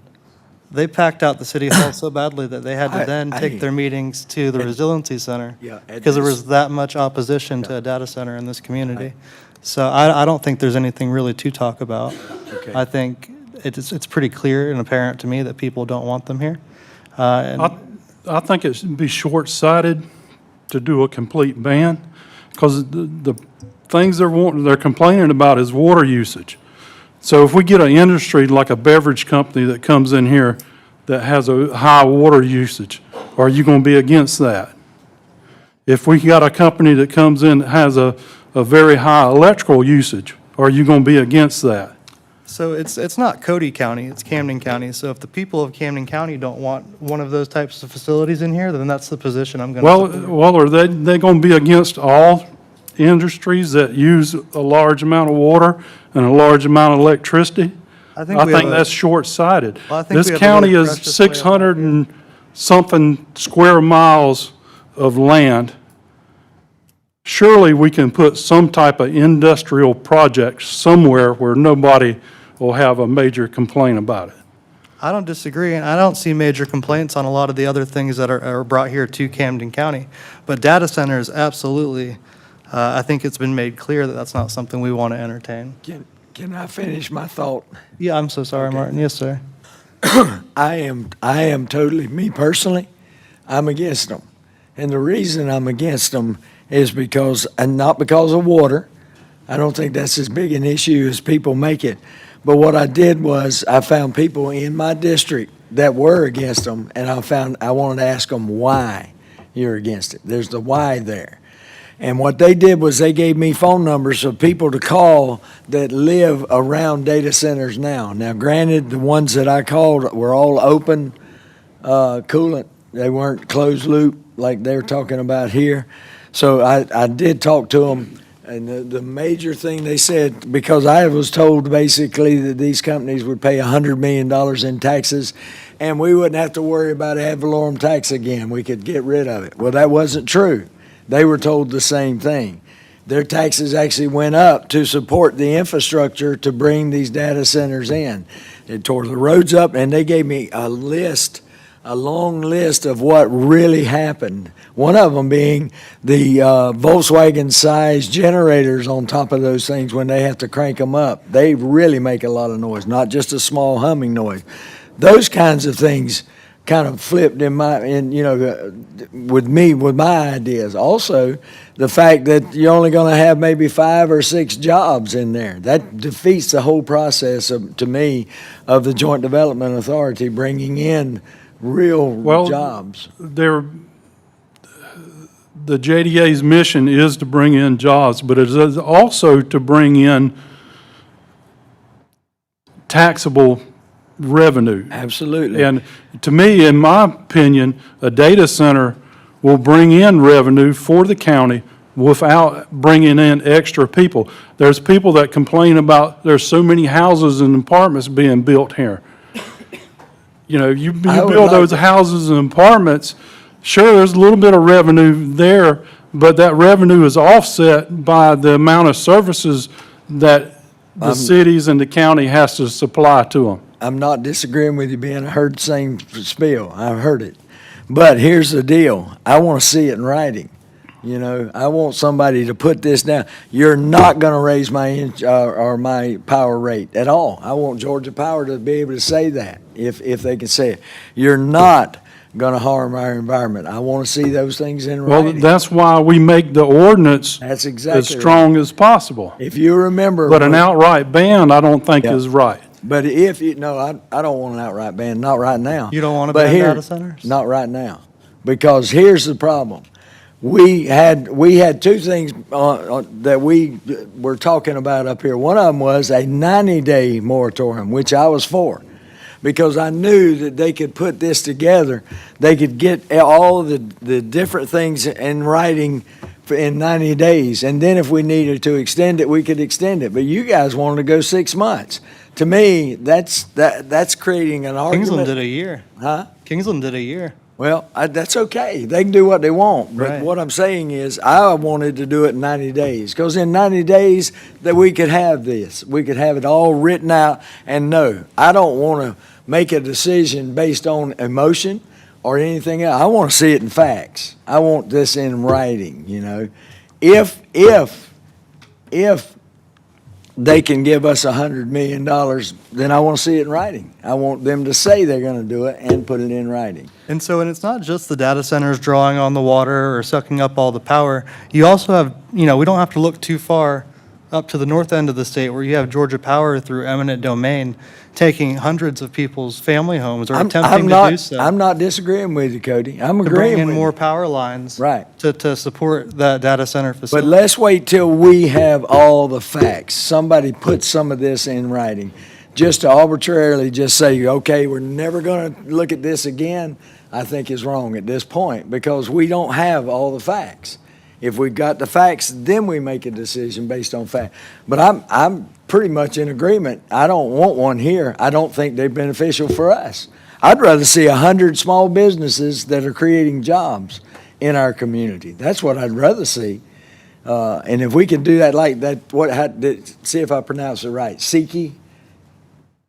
they packed out the city hall so badly that they had to then take their meetings to the resiliency center. Yeah, Because there was that much opposition to a data center in this community. So I don't think there's anything really to talk about. Okay. I think it's pretty clear and apparent to me that people don't want them here. And I think it would be short-sighted to do a complete ban, because the things they're complaining about is water usage. So if we get an industry like a beverage company that comes in here that has a high water usage, are you going to be against that? If we got a company that comes in that has a very high electrical usage, are you going to be against that? so it's not Cody County, it's Camden County. So if the people of Camden County don't want one of those types of facilities in here, then that's the position I'm going to support. Well, are they going to be against all industries that use a large amount of water and a large amount of electricity? I think we have a- that's short-sighted. Well, I think This we have a county really is precious way of- 600 and something square miles of land, surely we can put some type of industrial project somewhere where nobody will have a major complaint about it. I don't disagree, and I don't see major complaints on a lot of the other things that are brought here to Camden County. But data centers, absolutely, I think it's been made clear that that's not something we want to entertain. Can I finish my thought? Yeah, I'm so sorry, Martin. Yes, sir. I am totally, me personally, I'm against them. And the reason I'm against them is because, and not because of water. I don't think that's as big an issue as people make it. But what I did was I found people in my district that were against them, and I wanted to ask them why you're against it. There's the why there. And what they did was they gave me phone numbers of people to call that live around data centers now. Now, granted, the ones that I called were all open coolant. They weren't closed loop like they're talking about here. So I did talk to them. And the major thing they said, because I was told basically that these companies would pay $100 million in taxes, and we wouldn't have to worry about ad valorem tax again. We could get rid of it. Well, that wasn't true. They were told the same thing. Their taxes actually went up to support the infrastructure to bring these data centers in. It tore the roads up, and they gave me a long list of what really happened. One of them being the Volkswagen-sized generators on top of those things when they have to crank them up. They really make a lot of noise, not just a small humming noise. Those kinds of things kind of flipped with my ideas. Also, the fact that you're only going to have maybe 5 or 6 jobs in there. That defeats the whole process, to me, of the Joint Development Authority bringing in real jobs. The JDA's mission is to bring in jobs, but it is also to bring in taxable revenue. Absolutely. And to me, in my opinion, a data center will bring in revenue for the county without bringing in extra people. There's people that complain about there's so many houses and apartments being built here. You know, you build those houses and apartments, sure, there's a little bit of revenue there, but that revenue is offset by the amount of services that the cities and the county has to supply to them. I'm not disagreeing with you, Ben. I heard the same spiel. I heard it. But here's the deal. I want to see it in writing. You know, I want somebody to put this down. You're not going to raise my my power rate at all. I want Georgia Power to be able to say that, if they can say it. You're not going to harm our environment. I want to see those things in writing. Well, that's why we make the ordinance That's exactly as strong as possible. If you remember. But an outright ban, I don't think is right. But if you, no, I don't want an outright ban, not right now. You don't want to But ban here- data centers? Not right now, because here's the problem. We had 2 things that we were talking about up here. One of them was a 90-day moratorium, which I was for, because I knew that they could put this together. They could get all the different things in writing in 90 days, and then if we needed to extend it, we could extend it. But you guys wanted to go 6 months. To me, that's creating an argument. Kingsland did a year. Huh? Kingsland did a year. Well, that's okay. They can do what they want. But Right. what I'm saying is I wanted to do it in 90 days, because in 90 days that we could have this. We could have it all written out. And no, I don't want to make a decision based on emotion or anything else. I want to see it in facts. I want this in writing, you know. If they can give us $100 million, then I want to see it in writing. I want them to say they're going to do it and put it in writing. And so, and it's not just the data centers drawing on the water or sucking up all the power. You also have, we don't have to look too far up to the north end of the state where you have Georgia Power through eminent domain taking hundreds of people's family homes or attempting to do so. I'm not disagreeing with you, Cody. I'm to bring agreeing in with more you. power lines Right. to support that data center But facility. let's wait till we have all the facts. Somebody put some of this in writing. Just to arbitrarily just say, okay, we're never going to look at this again, I think is wrong at this point, because we don't have all the facts. If we've got the facts, then we make a decision based on fact. But I'm pretty much in agreement. I don't want one here. I don't think they're beneficial for us. I'd rather see 100 small businesses that are creating jobs in our community. That's what I'd rather see. And if we could do that like that, see if I pronounce it right. Siki?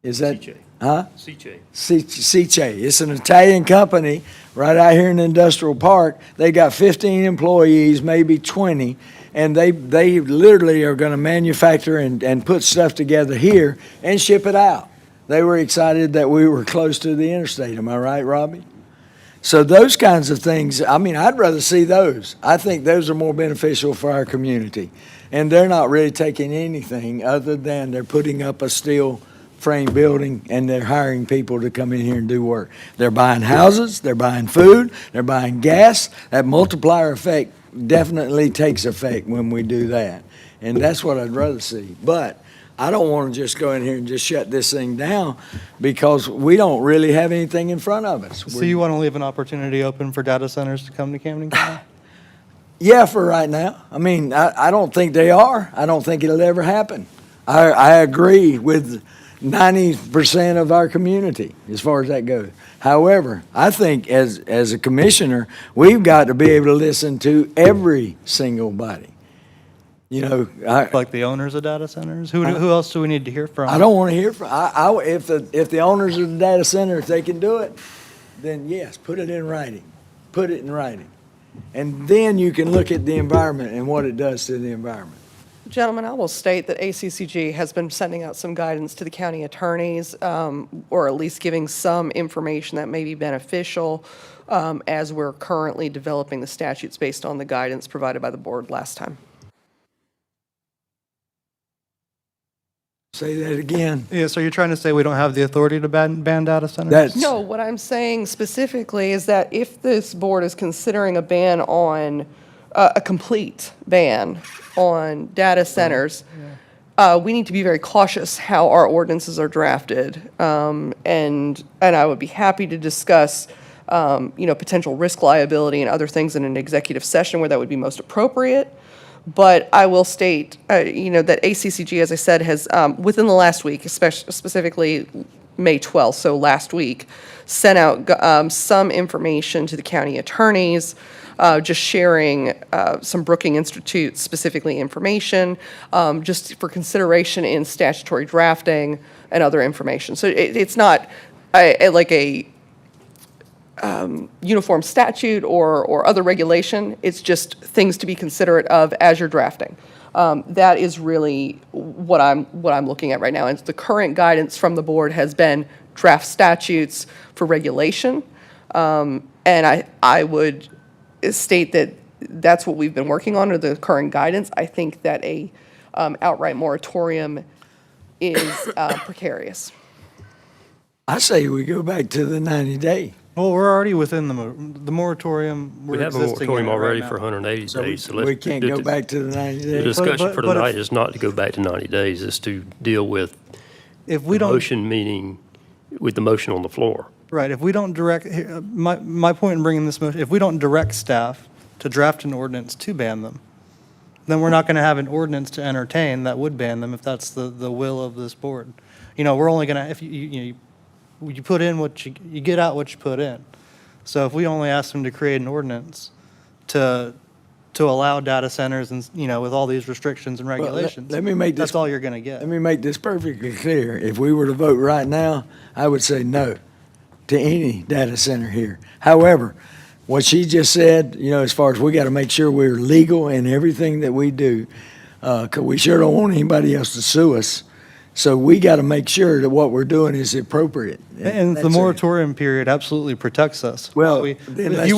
Is that? Siche. Huh? Siche. Siche. It's an Italian company right out here in the industrial park. They got 15 employees, maybe 20, and they literally are going to manufacture and put stuff together here and ship it out. They were excited that we were close to the interstate. Am I right, Robbie? So those kinds of things, I mean, I'd rather see those. I think those are more beneficial for our community. And they're not really taking anything other than they're putting up a steel frame building and they're hiring people to come in here and do work. They're buying houses, they're buying food, they're buying gas. That multiplier effect definitely takes effect when we do that. And that's what I'd rather see. But I don't want to just go in here and just shut this thing down because we don't really have anything in front of us. So you want to leave an opportunity open for data centers to come to Camden County? Yeah, for right now. I mean, I don't think they are. I don't think it'll ever happen. I agree with 90% of our community as far as that goes. However, I think as a commissioner, we've got to be able to listen to every single body. You know, Like the owners of data centers? Who else do we need to hear from? I don't want to hear from, if the owners of the data center, if they can do it, then yes, put it in writing. Put it in writing. And then you can look at the environment and what it does to the environment. Gentlemen, I will state that ACCG has been sending out some guidance to the county attorneys, or at least giving some information that may be beneficial as we're currently developing the statutes based on the guidance provided by the board last time. Say that again. Yeah, so you're trying to say we don't have the authority to ban data centers? No, what I'm saying specifically is that if this board is considering a ban on, a complete ban on data centers, we need to be very cautious how our ordinances are drafted. And I would be happy to discuss, potential risk liability and other things in an executive session where that would be most appropriate. But I will state, that ACCG, as I said, has, within the last week, specifically May 12th, so last week, sent out some information to the county attorneys, just sharing some Brookings Institute specifically information, just for consideration in statutory drafting and other information. So it's not like a uniform statute or other regulation. It's just things to be considerate of as you're drafting. That is really what I'm looking at right now. And the current guidance from the board has been draft statutes for regulation. And I would state that that's what we've been working on, or the current guidance. I think that a outright moratorium is precarious. I say we go back to the 90-day. Well, we're already within the moratorium. We have a moratorium already for 180 days. So we can't go back to the 90 days. The discussion for tonight is not to go back to 90 days, it's to deal with if we don't, motion, meaning with the motion on the floor. Right, if we don't direct, my point in bringing this motion, if we don't direct staff to draft an ordinance to ban them, then we're not going to have an ordinance to entertain that would ban them if that's the will of this board. We're only going to, if you put in what you get out what you put in. So if we only ask them to create an ordinance to allow data centers and, with all these restrictions and regulations, let me make this, that's all you're going to get. Let me make this perfectly clear. If we were to vote right now, I would say no to any data center here. However, what she just said, as far as we got to make sure we're legal in everything that we do, because we sure don't want anybody else to sue us. So we got to make sure that what we're doing is appropriate. And the moratorium period absolutely protects us. Well, if you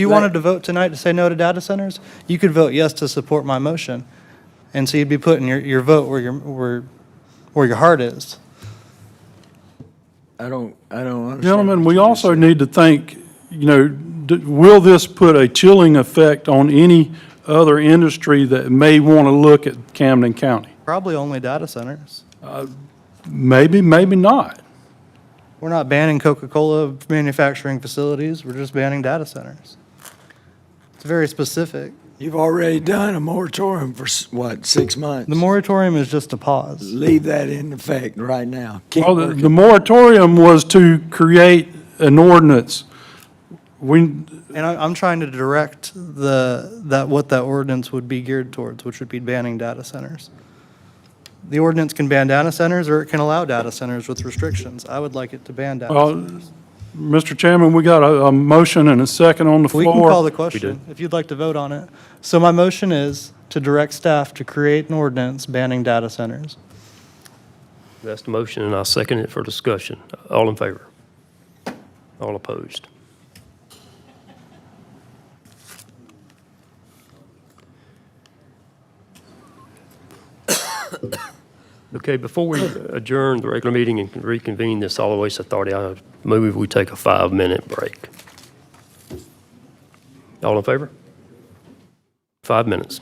wanted to vote tonight to say no to data centers, you could vote yes to support my motion. And so you'd be putting your vote where your heart is. I don't understand. Gentlemen, we also need to think, will this put a chilling effect on any other industry that may want to look at Camden County? Probably only data centers. Maybe, maybe not. We're not banning Coca-Cola manufacturing facilities. We're just banning data centers. It's very specific. You've already done a moratorium for, 6 months? The moratorium is just a pause. Leave that in effect right now. Well, the moratorium was to create an ordinance And I'm trying to direct what that ordinance would be geared towards, which would be banning data centers. The ordinance can ban data centers, or it can allow data centers with restrictions. I would like it to ban data Well, centers. Mr. Chairman, we got a motion and a second on the floor. We can call the question, if you'd like to vote on it. So my motion is to direct staff to create an ordinance banning data centers. That's the motion, and I'll second it for discussion. All in favor? All opposed? Okay, before we adjourn the regular meeting and reconvene the Solid Waste Authority, I move we take a 5-minute break. All in favor? 5 minutes.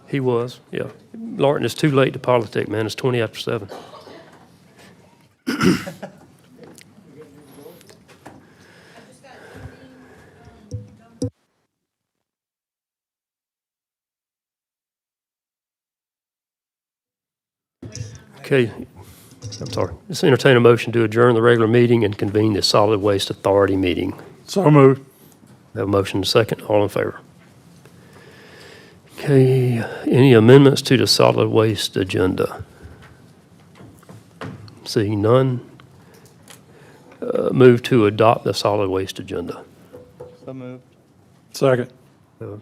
He was, yeah. Lawton, it's too late to politic, man. It's 20 after 7. Okay, I'm sorry. Let's entertain a motion to adjourn the regular meeting and convene the Solid Waste Authority meeting. So moved. We have a motion and a second. All in favor? Okay, any amendments to the solid waste agenda? Seeing none, move to adopt the solid waste agenda. So moved. Second.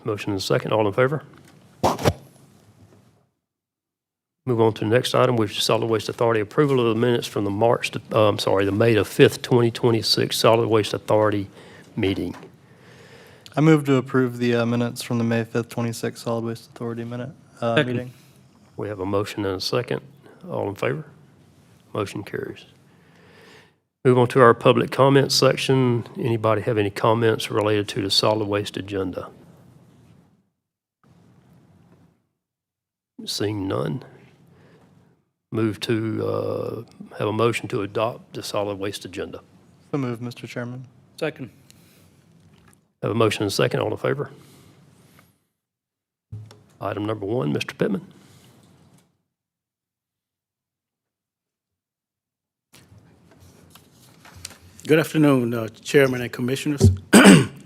Motion and a second. All in favor? Move on to the next item, which is Solid Waste Authority approval of the minutes from the the May the 5th, 2026 Solid Waste Authority meeting. I move to approve the minutes from the May 5th, 26 Solid Waste Authority meeting. We have a motion and a second. All in favor? Motion carries. Move on to our public comment section. Anybody have any comments related to the solid waste agenda? Seeing none. Move to have a motion to adopt the solid waste agenda. So moved, Mr. Chairman. Second. Have a motion and a second. All in favor? Item number 1, Mr. Pittman. Good afternoon, Chairman and Commissioners.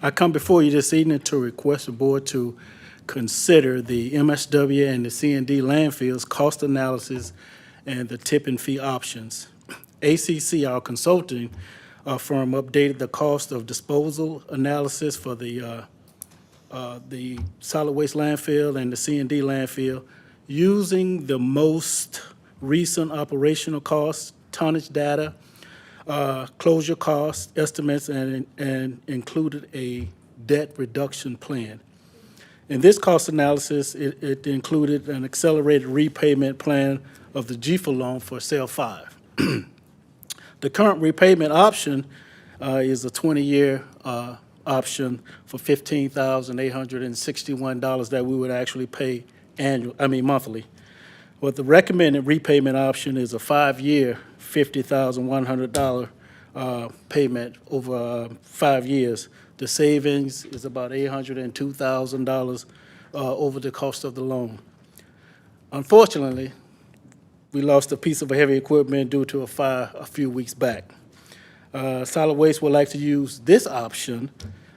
I come before you this evening to request the board to consider the MSW and the C&D landfills cost analysis and the tipping fee options. ACC, our consulting firm, updated the cost of disposal analysis for the solid waste landfill and the C&D landfill using the most recent operational costs, tonnage data, closure cost estimates, and included a debt reduction plan. In this cost analysis, it included an accelerated repayment plan of the GFA loan for Cell 5. The current repayment option is a 20-year option for $15,861 that we would actually pay monthly. But the recommended repayment option is a 5-year, $50,100 payment over 5 years. The savings is about $802,000 over the cost of the loan. Unfortunately, we lost a piece of heavy equipment due to a fire a few weeks back. Solid Waste would like to use this option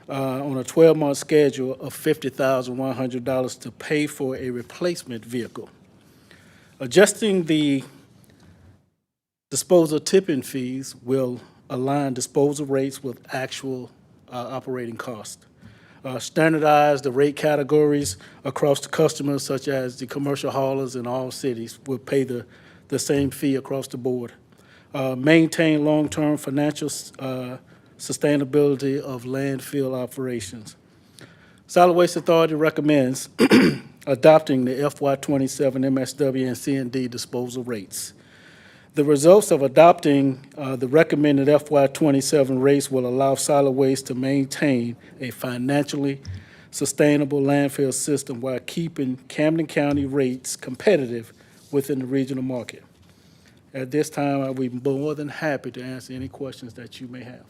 on a 12-month schedule of $50,100 to pay for a replacement vehicle. Adjusting the disposal tipping fees will align disposal rates with actual operating costs. Standardize the rate categories across the customers, such as the commercial haulers in all cities will pay the same fee across the board. Maintain long-term financial sustainability of landfill operations. Solid Waste Authority recommends adopting the FY27 MSW and C&D disposal rates. The results of adopting the recommended FY27 rates will allow Solid Waste to maintain a financially sustainable landfill system while keeping Camden County rates competitive within the regional market. At this time, I'll be more than happy to answer any questions that you may have.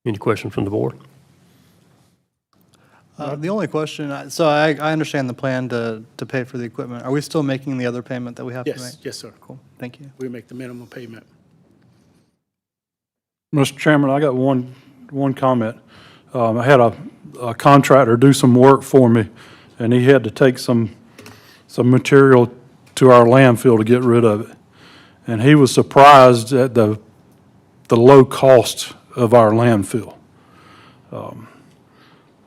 Any questions from the board? The only question, so I understand the plan to pay for the equipment. Are we still making the other payment that we have to make? Yes, yes, sir. Cool, thank you. We make the minimum payment. Mr. Chairman, I got one comment. I had a contractor do some work for me, and he had to take some material to our landfill to get rid of it. And he was surprised at the low cost of our landfill.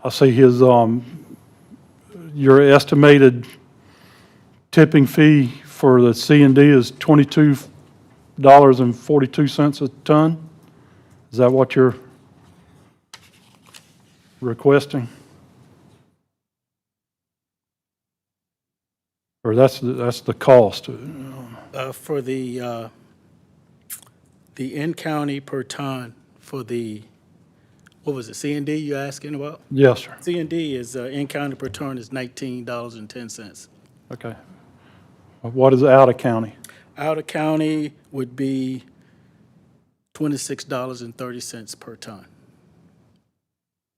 I see his, your estimated tipping fee for the C&D is $22.42 a ton. Is that what you're requesting? Or that's the cost? For the in-county per ton for the What was it, C and D you asking about? Yes, sir. C and D is, in-county per ton is $19.10. Okay. What is out of county? Out of county would be $26.30 per ton.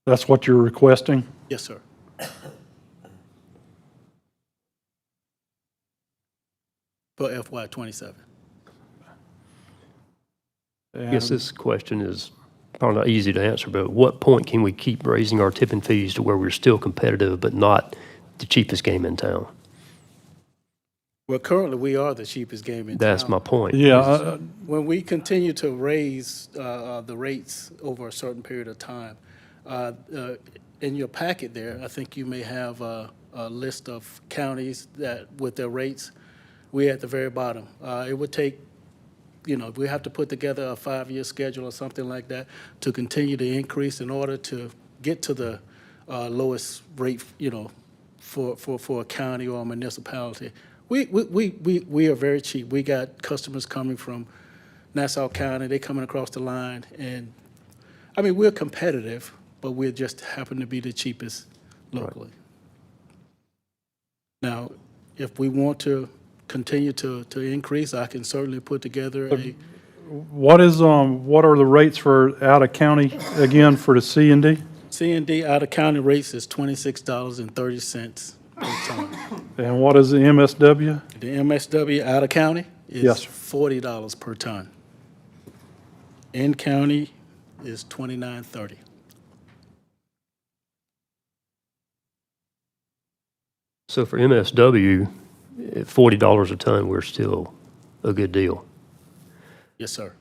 That's what you're requesting? Yes, sir. For FY '27. I guess this question is probably not easy to answer, but at what point can we keep raising our tipping fees to where we're still competitive but not the cheapest game in town? Well, currently, we are the cheapest game in town. That's my point. Yeah, When we continue to raise the rates over a certain period of time, in your packet there, I think you may have a list of counties that, with their rates, we're at the very bottom. It would take, we have to put together a 5-year schedule or something like that to continue to increase in order to get to the lowest rate, for a county or a municipality. We are very cheap. We got customers coming from Nassau County, they coming across the line, and, I mean, we're competitive, but we just happen to be the cheapest locally. Now, if we want to continue to increase, I can certainly put together a, what are the rates for out of county again for the C and D? C and D out-of-county rates is $26.30 per ton. And what is the MSW? The MSW out-of-county Yes, is sir. $40 per ton. In-county is $29.30. So for MSW, at $40 a ton, we're still a good deal. Yes, sir.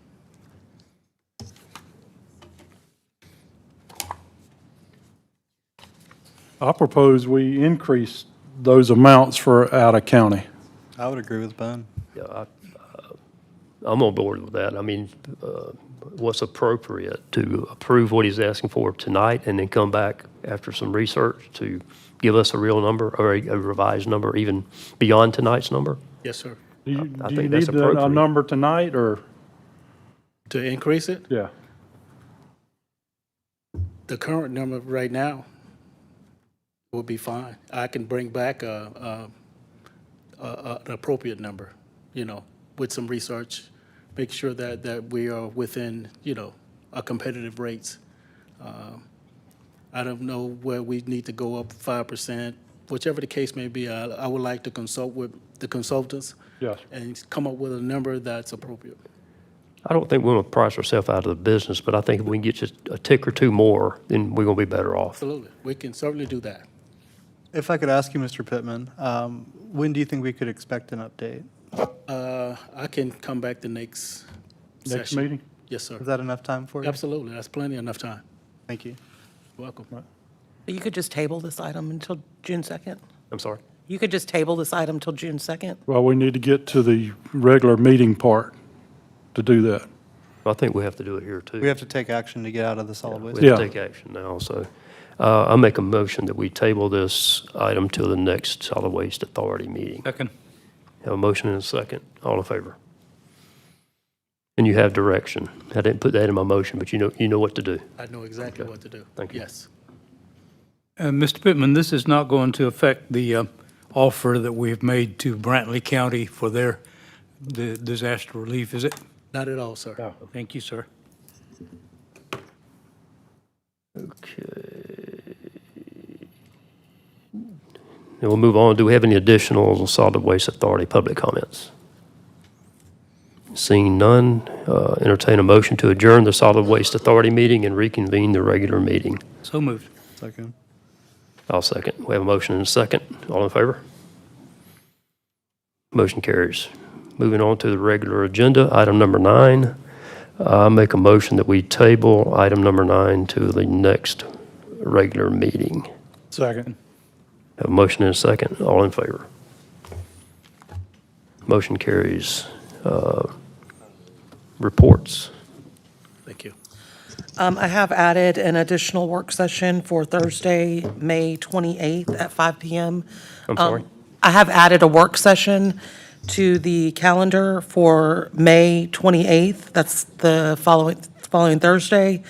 I propose we increase those amounts for out of county. I would agree with Ben. Yeah, I'm on board with that. I mean, what's appropriate to approve what he's asking for tonight and then come back after some research to give us a real number or a revised number even beyond tonight's number? Yes, sir. Do you I do you think that's need a appropriate. number tonight, or? To increase it, Yeah. the current number right now will be fine. I can bring back an appropriate number, with some research, make sure that we are within, our competitive rates. I don't know where we need to go up 5%, whichever the case may be. I would like to consult with the consultants Yes. and come up with a number that's appropriate. I don't think we want to price ourselves out of the business, but I think if we can get just a tick or two more, then we're going to be better off. Absolutely. We can certainly do that. If I could ask you, Mr. Pittman, when do you think we could expect an update? I can come back the next session. meeting? Yes, sir. Is that enough time for you? Absolutely. That's plenty enough time. Thank you. Welcome. You could just table this item until June 2nd? I'm sorry? You could just table this item till June 2nd? Well, we need to get to the regular meeting part to do that. I think we have to do it here, too. We have to take action to get out of the solid waste. We have to Yeah. take action now, so I make a motion that we table this item till the next Solid Waste Authority meeting. Second. Have a motion and a second. All in favor? And you have direction. I didn't put that in my motion, but you know what to do. I know exactly what to do. Thank you. Yes. Mr. Pittman, this is not going to affect the offer that we have made to Brantley County for the disaster relief, is it? Not at all, sir. Oh, thank you, sir. Okay. Then we'll move on. Do we have any additional Solid Waste Authority public comments? Seeing none, entertain a motion to adjourn the Solid Waste Authority meeting and reconvene the regular meeting. So moved. Second. I'll second. We have a motion and a second. All in favor? Motion carries. Moving on to the regular agenda, item number 9. I make a motion that we table item number 9 to the next regular meeting. Second. Have a motion and a second. All in favor? Motion carries. Reports. Thank you. I have added an additional work session for Thursday, May 28th at 5 p.m. I'm sorry? I have added a work session to the calendar for May 28th. That's the following Thursday.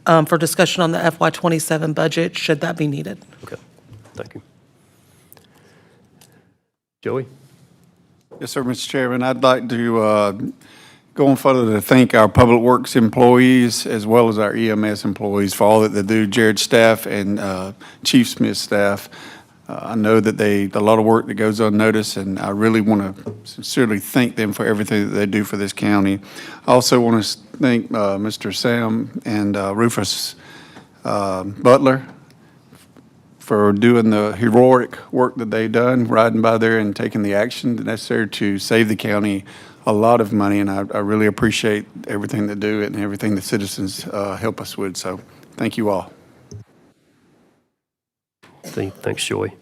for discussion on the FY '27 budget, should that be needed. Okay, thank you. Joey? Yes, sir, Mr. Chairman. I'd like to go on further to thank our Public Works employees as well as our EMS employees for all that they do, Jared's staff and Chief Smith's staff. I know that a lot of work that goes unnoticed, and I really want to sincerely thank them for everything that they do for this county. I also want to thank Mr. Sam and Rufus Butler for doing the heroic work that they've done, riding by there and taking the action necessary to save the county a lot of money, and I really appreciate everything they do and everything the citizens help us with, so thank you all. Thanks, Joey.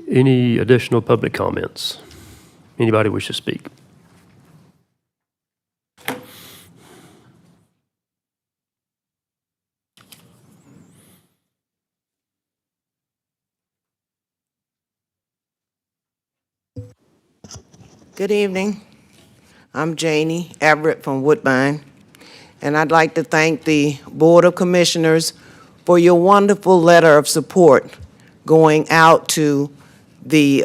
Any additional public comments? Anybody wish to speak? Good evening. I'm Janie Everett from Woodbine, and I'd like to thank the Board of Commissioners for your wonderful letter of support going out to the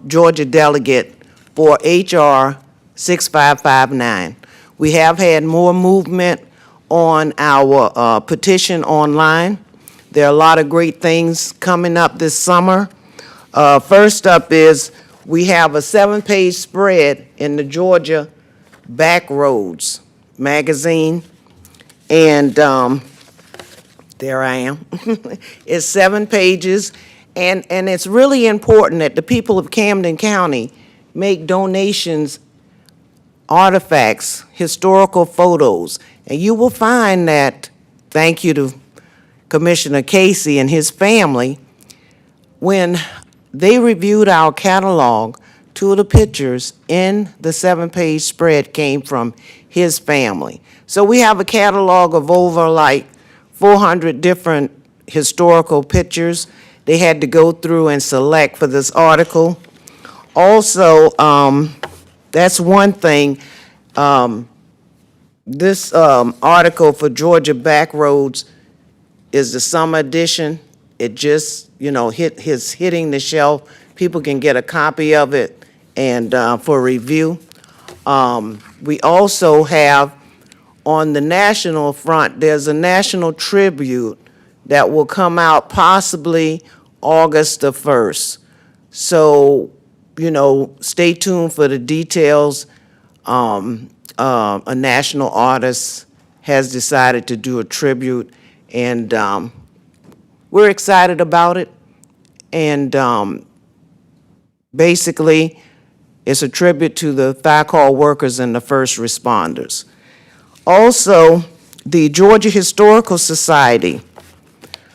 Georgia delegate for H.R. 6559. We have had more movement on our petition online. There are a lot of great things coming up this summer. First up is we have a 7-page spread in the Georgia Backroads magazine, and there I am. It's 7 pages, and it's really important that the people of Camden County make donations, artifacts, historical photos, and you will find that, thank you to Commissioner Casey and his family, when they reviewed our catalog, 2 of the pictures in the 7-page spread came from his family. So we have a catalog of over like 400 different historical pictures they had to go through and select for this article. Also, that's one thing. This article for Georgia Backroads is the summer edition. It just, hitting the shelf. People can get a copy of it and for review. We also have, on the national front, there's a national tribute that will come out possibly August the 1st. So, stay tuned for the details. A national artist has decided to do a tribute, and we're excited about it. And basically, it's a tribute to the THICOL workers and the first responders. Also, the Georgia Historical Society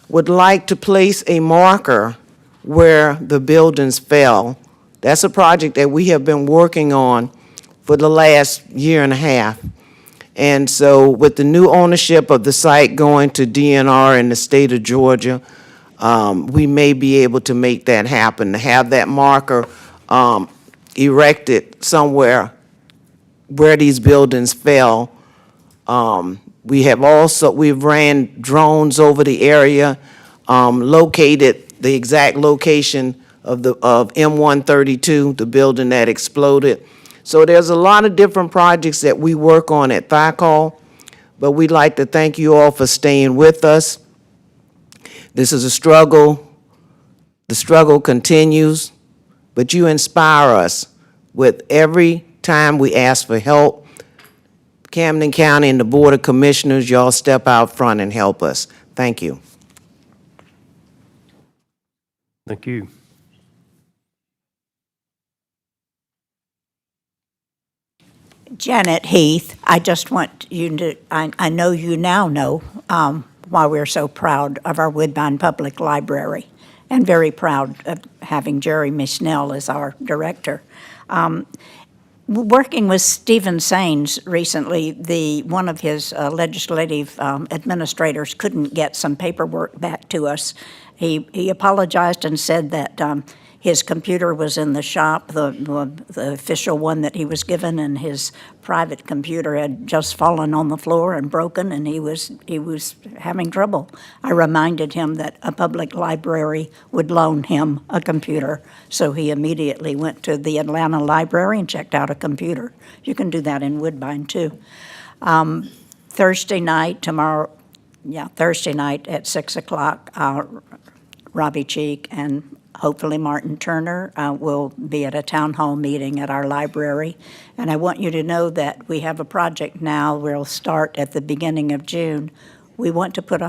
would like to place a marker where the buildings fell. That's a project that we have been working on for the last year and a half. And so with the new ownership of the site going to DNR in the state of Georgia, we may be able to make that happen, to have that marker erected somewhere where these buildings fell. We've ran drones over the area, located the exact location of M132, the building that exploded. So there's a lot of different projects that we work on at THICOL, but we'd like to thank you all for staying with us. This is a struggle. The struggle continues, but you inspire us with every time we ask for help. Camden County and the Board of Commissioners, y'all step out front and help us. Thank you. Thank you. Janet Heath, I just want you to, I know you now know why we're so proud of our Woodbine Public Library and very proud of having Jerry Mishnell as our director. Working with Stephen Saines recently, one of his legislative administrators couldn't get some paperwork back to us, He apologized and said that his computer was in the shop, the official one that he was given, and his private computer had just fallen on the floor and broken, and he was having trouble. I reminded him that a public library would loan him a computer, so he immediately went to the Atlanta Library and checked out a computer. You can do that in Woodbine, too. Thursday night at 6 o'clock, Robbie Cheek and hopefully Martin Turner will be at a town hall meeting at our library. And I want you to know that we have a project now. We'll start at the beginning of June. We want to put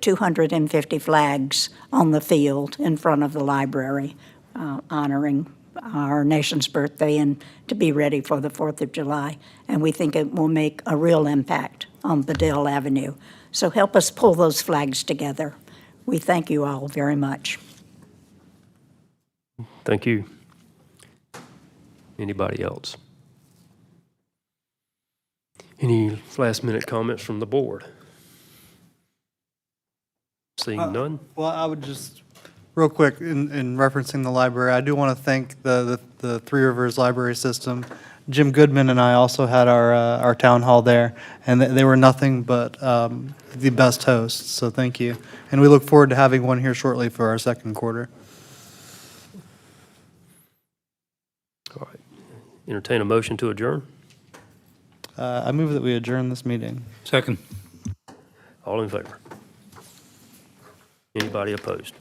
250 flags on the field in front of the library, honoring our nation's birthday and to be ready for the 4th of July. And we think it will make a real impact on Bedell Avenue. So help us pull those flags together. We thank you all very much. Thank you. Anybody else? Any last-minute comments from the board? Seeing none? Well, I would just, real quick, in referencing the library, I do want to thank the Three Rivers Library System. Jim Goodman and I also had our town hall there, and they were nothing but the best hosts, so thank you. And we look forward to having one here shortly for our second quarter. All right. Entertain a motion to adjourn? I move that we adjourn this meeting. Second. All in favor? Anybody opposed?